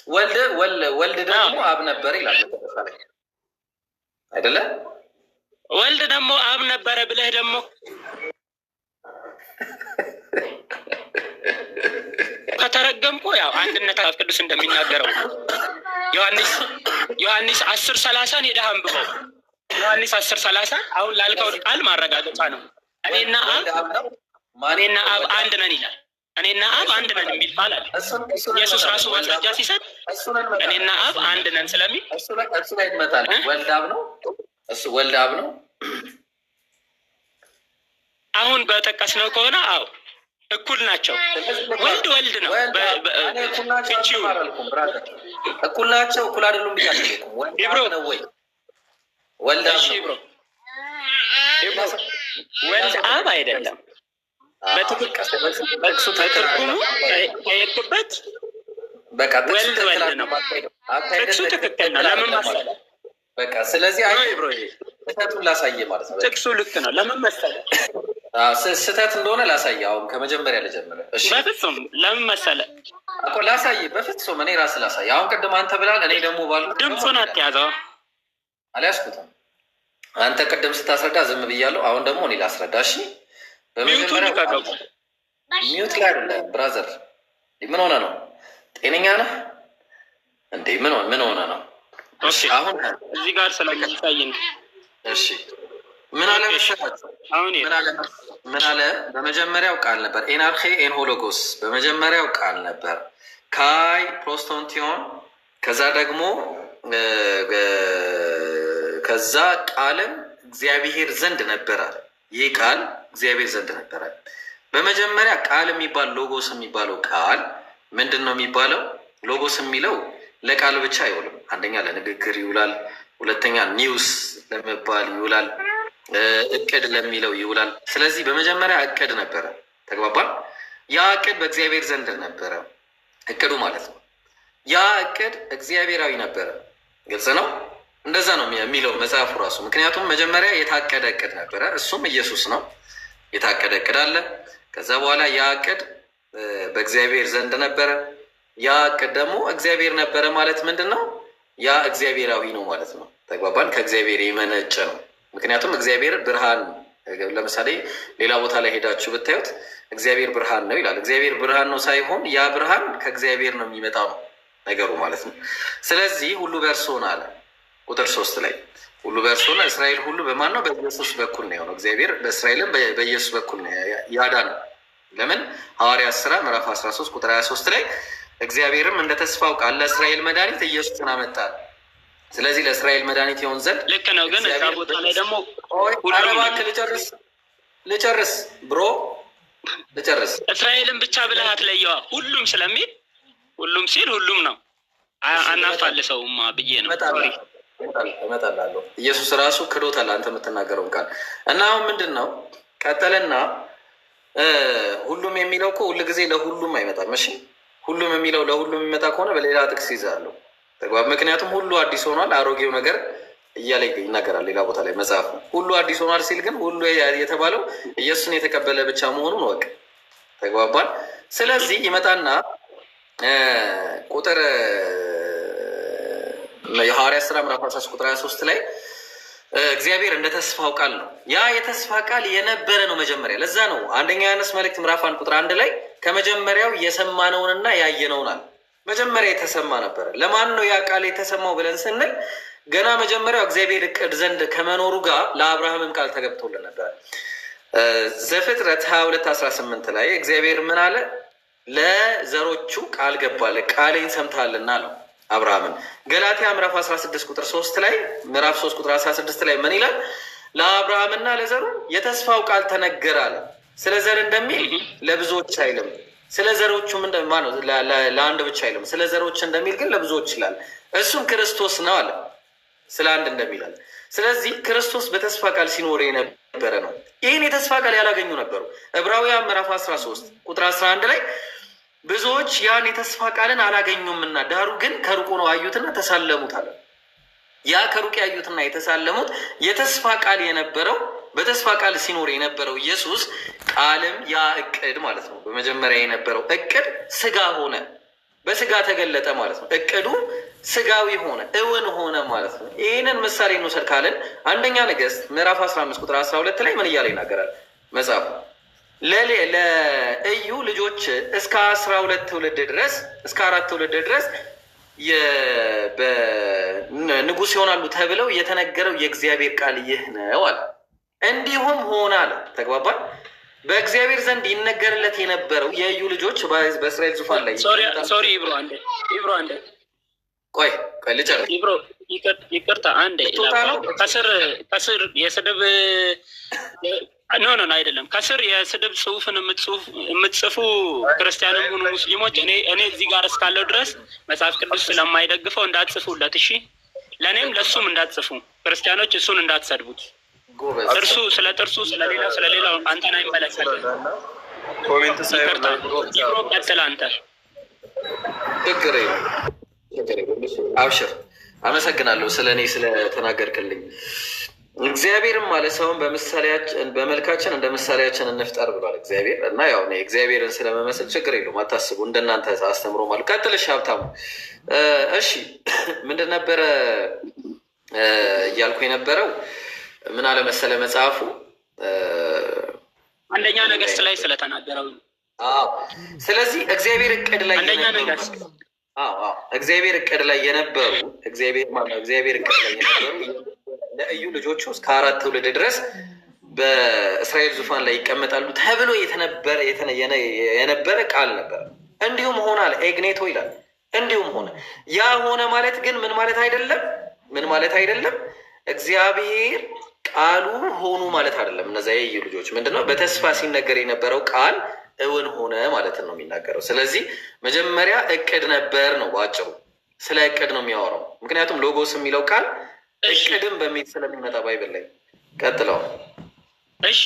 ወልድ ደግሞ አብ ነበር ይላል አይደለ? ወልድ ደግሞ አብ ነበረ ብለህ ደግሞ ከተረገምኩ ያው አንድነት መጽሐፍ ቅዱስ እንደሚናገረው ዮሐንስ 10:30 ሄደህ አንብበው። ዮሐንስ 10:30 አሁን ላልከው ቃል ማረጋገጫ ነው። እኔና አብ አንድ ነን ይላል። እኔና አብ አንድ ነን የሚል ቃል አለ። ኢየሱስ ራሱ ማስረጃ ሲሰጥ እኔና አብ አንድ ነን ስለሚል እሱ ላይ ይመጣል። ወልድ አብ ነው። እሱ ወልድ አብ ነው። አሁን በጠቀስነው ከሆነ አዎ እኩል ናቸው። ወልድ ወልድ ነው። እኩል ናቸው እኩል አይደሉም ብያለሁ። ወልድ ነው ወይ ወልድ ወልድ አብ አይደለም። በትርጉሙ ከሄድክበት ወልድ ወልድ ነው። ጥቅሱ ትክክል ነው። ለምን መሰለህ? በቃ ስለዚህ ስህተቱን ላሳየህ ማለት ነው። ጥቅሱ ልክ ነው። ለምን መሰለህ? ስህተት እንደሆነ ላሳየህ። አሁን ከመጀመሪያ ልጀምር። በፍጹም ለምን መሰለህ እኮ ላሳየህ። በፍጹም እኔ ራስህ ላሳየህ። አሁን ቅድም አንተ ብላል፣ እኔ ደግሞ ባልኩት ድምፁን አትያዘው። አልያዝኩትም። አንተ ቅድም ስታስረዳ ዝም ብያለሁ። አሁን ደግሞ እኔ ላስረዳ። እሺ በመጀመሪያ ሚዩት ላይ አይደለም ብራዘር። ምን ሆነ ነው? ጤነኛ ነህ እንዴ? ምን ሆነ ነው? እሺ አሁን እዚህ ጋር ስለሚያሳይ ነው። እሺ ምን አለ መሰለህ? አሁን ምን አለ? በመጀመሪያው ቃል ነበር። ኤናርኬ ኤን ሆሎጎስ በመጀመሪያው ቃል ነበር። ካይ ፕሮስቶንቲዮን ከዛ ደግሞ ከዛ ቃልም እግዚአብሔር ዘንድ ነበረ። ይህ ቃል እግዚአብሔር ዘንድ ነበረ። በመጀመሪያ ቃል የሚባል ሎጎስ የሚባለው ቃል ምንድን ነው የሚባለው? ሎጎስ የሚለው ለቃል ብቻ አይውልም። አንደኛ ለንግግር ይውላል። ሁለተኛ ኒውስ ለመባል ይውላል። እቅድ ለሚለው ይውላል። ስለዚህ በመጀመሪያ እቅድ ነበረ። ተግባባል? ያ እቅድ በእግዚአብሔር ዘንድ ነበረ። እቅዱ ማለት ነው። ያ እቅድ እግዚአብሔራዊ ነበረ። ግልጽ ነው። እንደዛ ነው የሚለው መጽሐፉ ራሱ። ምክንያቱም መጀመሪያ የታቀደ እቅድ ነበረ። እሱም ኢየሱስ ነው። የታቀደ እቅድ አለ። ከዛ በኋላ ያ እቅድ በእግዚአብሔር ዘንድ ነበረ። ያ እቅድ ደግሞ እግዚአብሔር ነበረ ማለት ምንድን ነው? ያ እግዚአብሔራዊ ነው ማለት ነው። ተግባባን? ከእግዚአብሔር የመነጨ ነው። ምክንያቱም እግዚአብሔር ብርሃን፣ ለምሳሌ ሌላ ቦታ ላይ ሄዳችሁ ብታዩት እግዚአብሔር ብርሃን ነው ይላል። እግዚአብሔር ብርሃን ነው ሳይሆን ያ ብርሃን ከእግዚአብሔር ነው የሚመጣው ነው ነገሩ ማለት ነው። ስለዚህ ሁሉ በእርሱ ሆነ አለ ቁጥር 3 ላይ ሁሉ በእርሱ ሆነ። እስራኤል ሁሉ በማን ነው? በኢየሱስ በኩል ነው የሆነው። እግዚአብሔር በእስራኤልም በኢየሱስ በኩል ነው ያዳነው። ለምን? ሐዋርያት ሥራ ምዕራፍ 13 ቁጥር 23 ላይ እግዚአብሔርም እንደ ተስፋው ቃል ለእስራኤል መድኃኒት ኢየሱስን አመጣ። ስለዚህ ለእስራኤል መድኃኒት ይሆን ዘንድ ልክ ነው። ግን እዛ ቦታ ላይ ደግሞ እባክህ ልጨርስ ብሮ ልጨርስ። እስራኤልን ብቻ ብለህ አትለየዋ። ሁሉም ስለሚል ሁሉም ሲል ሁሉም ነው። አናፋልሰውማ ብዬ ነው። እመጣላለሁ። ኢየሱስ ራሱ ክዶታል አንተ የምትናገረውን ቃል እና አሁን ምንድን ነው ቀጠለና ሁሉም የሚለው እኮ ሁሉ ጊዜ ለሁሉም አይመጣም። እሺ ሁሉም የሚለው ለሁሉም የሚመጣ ከሆነ በሌላ ጥቅስ ይዛለሁ። ተግባብ። ምክንያቱም ሁሉ አዲስ ሆኗል፣ አሮጌው ነገር እያለ ይናገራል ሌላ ቦታ ላይ መጽሐፍ ነው። ሁሉ አዲስ ሆኗል ሲል ግን ሁሉ የተባለው ኢየሱስን የተቀበለ ብቻ መሆኑን ወቅ ተግባባል። ስለዚህ ይመጣና ቁጥር የሐዋርያት ሥራ ምዕራፍ 13 ቁጥር 23 ላይ እግዚአብሔር እንደ ተስፋው ቃል ነው። ያ የተስፋ ቃል የነበረ ነው መጀመሪያ። ለዛ ነው አንደኛ ዮሐንስ መልእክት ምዕራፍ 1 ቁጥር 1 ላይ ከመጀመሪያው የሰማነውንና ያየነውናል። መጀመሪያ የተሰማ ነበረ። ለማን ነው ያ ቃል የተሰማው ብለን ስንል ገና መጀመሪያው እግዚአብሔር እቅድ ዘንድ ከመኖሩ ጋር ለአብርሃምም ቃል ተገብቶልን ነበረ። ዘፍጥረት 22:18 ላይ እግዚአብሔር ምን አለ? ለዘሮቹ ቃል ገባለ፣ ቃሌን ሰምተሃልና ነው አብርሃምን። ገላትያ ምዕራፍ 16 ቁጥር 3 ላይ ምዕራፍ 3 ቁጥር 16 ላይ ምን ይላል? ለአብርሃምና ለዘሩ የተስፋው ቃል ተነገረ አለ። ስለ ዘር እንደሚል ለብዙዎች አይልም። ስለ ዘሮቹም ነው ለአንድ ብቻ አይልም። ስለ ዘሮች እንደሚል ግን ለብዙዎች ይላል። እሱም ክርስቶስ ነው አለ። ስለ አንድ እንደሚላል። ስለዚህ ክርስቶስ በተስፋ ቃል ሲኖር የነበረ ነው። ይህን የተስፋ ቃል ያላገኙ ነበሩ። ዕብራውያን ምዕራፍ 13 ቁጥር 11 ላይ ብዙዎች ያን የተስፋ ቃልን አላገኙምና ዳሩ ግን ከሩቁ ነው አዩትና ተሳለሙት አለ። ያ ከሩቅ ያዩትና የተሳለሙት የተስፋ ቃል የነበረው በተስፋ ቃል ሲኖር የነበረው ኢየሱስ ቃልም ያ እቅድ ማለት ነው። በመጀመሪያ የነበረው እቅድ ስጋ ሆነ፣ በስጋ ተገለጠ ማለት ነው። እቅዱ ስጋዊ ሆነ፣ እውን ሆነ ማለት ነው። ይህንን ምሳሌ እንውሰድ ካልን አንደኛ ነገሥት ምዕራፍ 15 ቁጥር 12 ላይ ምን እያለ ይናገራል መጽሐፉ? ለኢዩ ልጆች እስከ 12 ትውልድ ድረስ እስከ 4 ትውልድ ድረስ ንጉሥ ይሆናሉ ተብለው የተነገረው የእግዚአብሔር ቃል ይህ ነው አለ። እንዲሁም ሆነ አለ። ተግባባል። በእግዚአብሔር ዘንድ ይነገርለት የነበረው የኢዩ ልጆች በእስራኤል ዙፋን ላይ ሶሪ ኢብሮ አንዴ ቆይ ልጨርስ። ኢብሮ ይቅርታ አንዴ ከስር የስድብ ኖ አይደለም። ከስር የስድብ ጽሁፍን የምትጽፉ ክርስቲያንም ሆኑ ሙስሊሞች እኔ እዚህ ጋር እስካለው ድረስ መጽሐፍ ቅዱስ ስለማይደግፈው እንዳትጽፉለት። እሺ፣ ለእኔም ለእሱም እንዳትጽፉ። ክርስቲያኖች እሱን እንዳትሰድቡት። ጥርሱ ስለ ጥርሱ ስለሌላው አንተን አይመለከትም። ኮሜንት ይቅርታ፣ ቀጥል አንተ። ችግር አብሽር። አመሰግናለሁ ስለ እኔ ስለተናገርክልኝ። እግዚአብሔርም ማለት ሰውን በመልካችን እንደ ምሳሌያችን እንፍጠር ብሏል እግዚአብሔር። እና ያው እኔ እግዚአብሔርን ስለመመስል ችግር የለውም አታስቡ። እንደናንተ አስተምሮ ማለት ቀጥልሽ ሀብታሙ። እሺ ምንድን ነበረ እያልኩ የነበረው? ምን አለመሰለ መጽሐፉ አንደኛ ነገሥት ላይ ስለተናገረው። ስለዚህ እግዚአብሔር እቅድ ላይ እግዚአብሔር እቅድ ላይ የነበሩ እግዚአብሔር እቅድ ላይ የነበሩ ለእዩ ልጆቹ እስከ 4 ትውልድ ድረስ በእስራኤል ዙፋን ላይ ይቀመጣሉ ተብሎ የነበረ ቃል ነበር። እንዲሁም ሆነ አለ ኤግኔቶ ይላል። እንዲሁም ሆነ። ያ ሆነ ማለት ግን ምን ማለት አይደለም እግዚአብሔር ቃሉ ሆኑ ማለት አይደለም። እነዚያ የእዩ ልጆች ምንድነው በተስፋ ሲነገር የነበረው ቃል እውን ሆነ ማለት ነው የሚናገረው። ስለዚህ መጀመሪያ እቅድ ነበር ነው በአጭሩ። ስለ እቅድ ነው የሚያወራው። ምክንያቱም ሎጎስ የሚለው ቃል እቅድም በሚል ስለሚመጣ ባይብል ላይ ቀጥለው። እሺ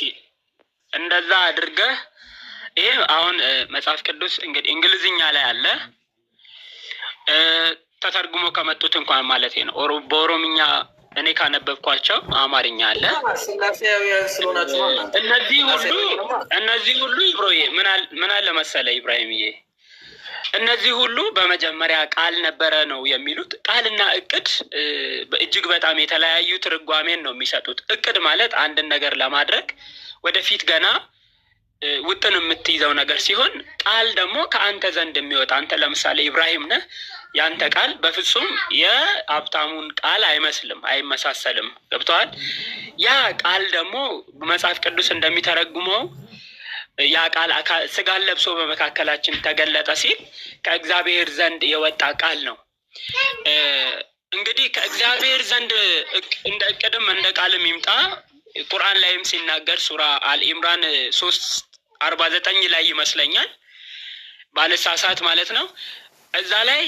እንደዛ አድርገህ ይሄ አሁን መጽሐፍ ቅዱስ እንግዲህ እንግሊዝኛ ላይ አለ ተተርጉሞ ከመጡት እንኳን ማለት ነው። በኦሮምኛ እኔ ካነበብኳቸው አማርኛ አለ። እነዚህ ሁሉ ኢብሮዬ ምን አለ መሰለ ኢብራሂምዬ፣ እነዚህ ሁሉ በመጀመሪያ ቃል ነበረ ነው የሚሉት። ቃልና እቅድ እጅግ በጣም የተለያዩ ትርጓሜን ነው የሚሰጡት። እቅድ ማለት አንድን ነገር ለማድረግ ወደፊት ገና ውጥን የምትይዘው ነገር ሲሆን፣ ቃል ደግሞ ከአንተ ዘንድ የሚወጣ አንተ ለምሳሌ ኢብራሂም ነህ። ያንተ ቃል በፍጹም የሀብታሙን ቃል አይመስልም፣ አይመሳሰልም። ገብተዋል? ያ ቃል ደግሞ መጽሐፍ ቅዱስ እንደሚተረጉመው ያ ቃል ስጋን ለብሶ በመካከላችን ተገለጠ ሲል ከእግዚአብሔር ዘንድ የወጣ ቃል ነው። እንግዲህ ከእግዚአብሔር ዘንድ እንደ እቅድም እንደ ቃልም ይምጣ። ቁርአን ላይም ሲናገር ሱራ አልኢምራን 3:49 ላይ ይመስለኛል ባለሳሳት ማለት ነው። እዛ ላይ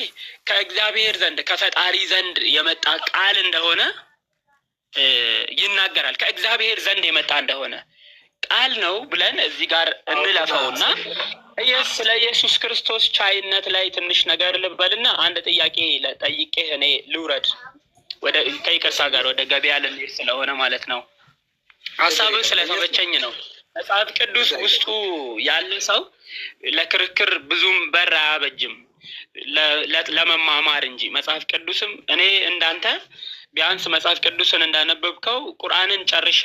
ከእግዚአብሔር ዘንድ ከፈጣሪ ዘንድ የመጣ ቃል እንደሆነ ይናገራል። ከእግዚአብሔር ዘንድ የመጣ እንደሆነ ቃል ነው ብለን እዚህ ጋር እንለፈውና ስለ ኢየሱስ ክርስቶስ ቻይነት ላይ ትንሽ ነገር ልበልና አንድ ጥያቄ ጠይቄ እኔ ልውረድ። ከይቅርታ ጋር ወደ ገበያ ልንሄድ ስለሆነ ማለት ነው። ሀሳብህ ስለተመቸኝ ነው። መጽሐፍ ቅዱስ ውስጡ ያለ ሰው ለክርክር ብዙም በር አያበጅም፣ ለመማማር እንጂ። መጽሐፍ ቅዱስም እኔ እንዳንተ ቢያንስ መጽሐፍ ቅዱስን እንዳነበብከው ቁርአንን ጨርሼ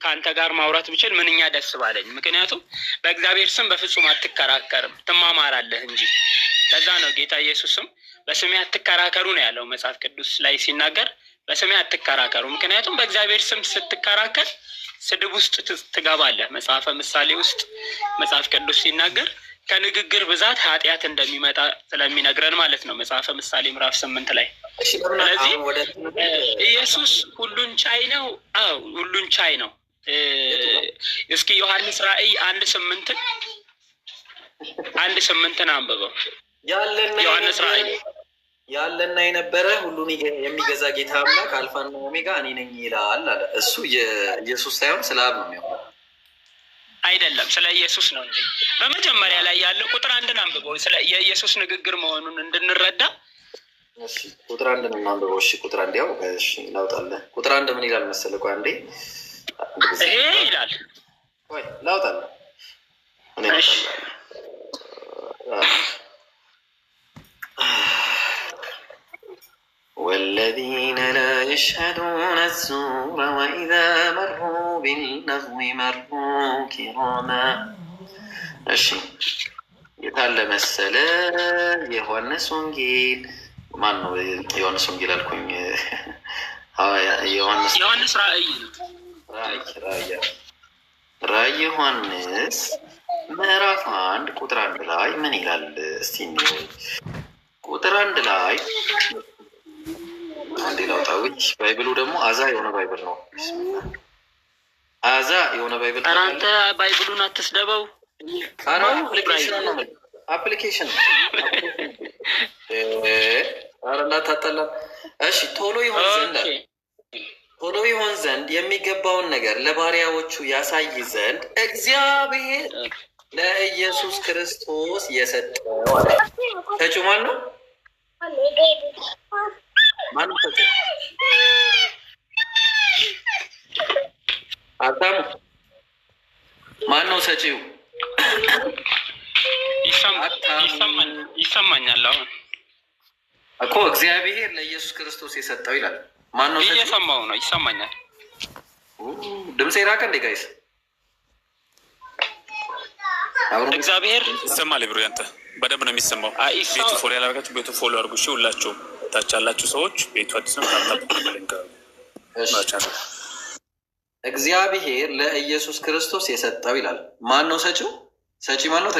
ከአንተ ጋር ማውራት ብችል ምንኛ ደስ ባለኝ። ምክንያቱም በእግዚአብሔር ስም በፍጹም አትከራከርም፣ ትማማራለህ እንጂ። ለዛ ነው ጌታ ኢየሱስም በስሜ አትከራከሩ ነው ያለው መጽሐፍ ቅዱስ ላይ ሲናገር፣ በስሜ አትከራከሩ። ምክንያቱም በእግዚአብሔር ስም ስትከራከር ስድብ ውስጥ ትገባለህ። መጽሐፈ ምሳሌ ውስጥ መጽሐፍ ቅዱስ ሲናገር ከንግግር ብዛት ኃጢአት እንደሚመጣ ስለሚነግረን ማለት ነው። መጽሐፈ ምሳሌ ምዕራፍ 8 ላይ። ስለዚህ ኢየሱስ ሁሉን ቻይ ነው። ሁሉን ቻይ ነው። እስኪ ዮሐንስ ራእይ 1:8 አንብበው። ዮሐንስ ራእይ ያለና የነበረ ሁሉን የሚገዛ ጌታ አምላክ አልፋና ኦሜጋ እኔ ነኝ ይላል አለ። እሱ የኢየሱስ ሳይሆን ስለ አብ ነው የሚሆነው። አይደለም ስለ ኢየሱስ ነው እንጂ በመጀመሪያ ላይ ያለው ቁጥር 1 አንብበው ስለ የኢየሱስ ንግግር መሆኑን እንድንረዳ። እሺ ቁጥር 1 እናንብበው። እሺ ቁጥር 1 ያው እሺ ላውጣለህ። ቁጥር 1 ምን ይላል መሰለህ? ቆይ አንዴ ይሄ ይላል። ቆይ ላውጣለህ። እሺ والذين لا يشهدون الزور وإذا مروا باللغو مروا كراما። እሺ የታለ መሰለህ? ዮሐንስ ወንጌል ማን ነው? ዮሐንስ ወንጌል አልኩኝ። ዮሐንስ ራእይ ዮሐንስ ምዕራፍ 1 ቁጥር 1 ላይ ምን ይላል? እስቲ ቁጥር 1 ላይ አንዴ ላውጣ። ባይብሉ ደግሞ አዛ የሆነ ባይብል ነው። አዛ የሆነ ባይብል አንተ ባይብሉን አትስደበው። አፕሊኬሽን አረናታጠላ። እሺ ቶሎ ይሆን ዘንድ የሚገባውን ነገር ለባሪያዎቹ ያሳይ ዘንድ እግዚአብሔር ለኢየሱስ ክርስቶስ የሰጠው አለ። ተጩ ማን ነው? ማን ተጩ? አዳሙ ማን ነው ሰጪው? ይሰማኛል አሁን እኮ እግዚአብሔር ለኢየሱስ ክርስቶስ የሰጠው ይላል። ማን ነው? እየሰማው ነው። ይሰማኛል። ድምጼ ራቀ እንዴ ጋይስ? እግዚአብሔር ይሰማል። ብሩ ያንተ በደንብ ነው የሚሰማው። ቤቱ ፎሎ ያላረጋችሁ ቤቱ ፎሎ አድርጉ። እሺ ሁላችሁም ታች ያላችሁ ሰዎች ቤቱ አዲስ ነው እግዚአብሔር ለኢየሱስ ክርስቶስ የሰጠው ይላል። ማን ነው ሰጪው? ሰጪ ማን ነው?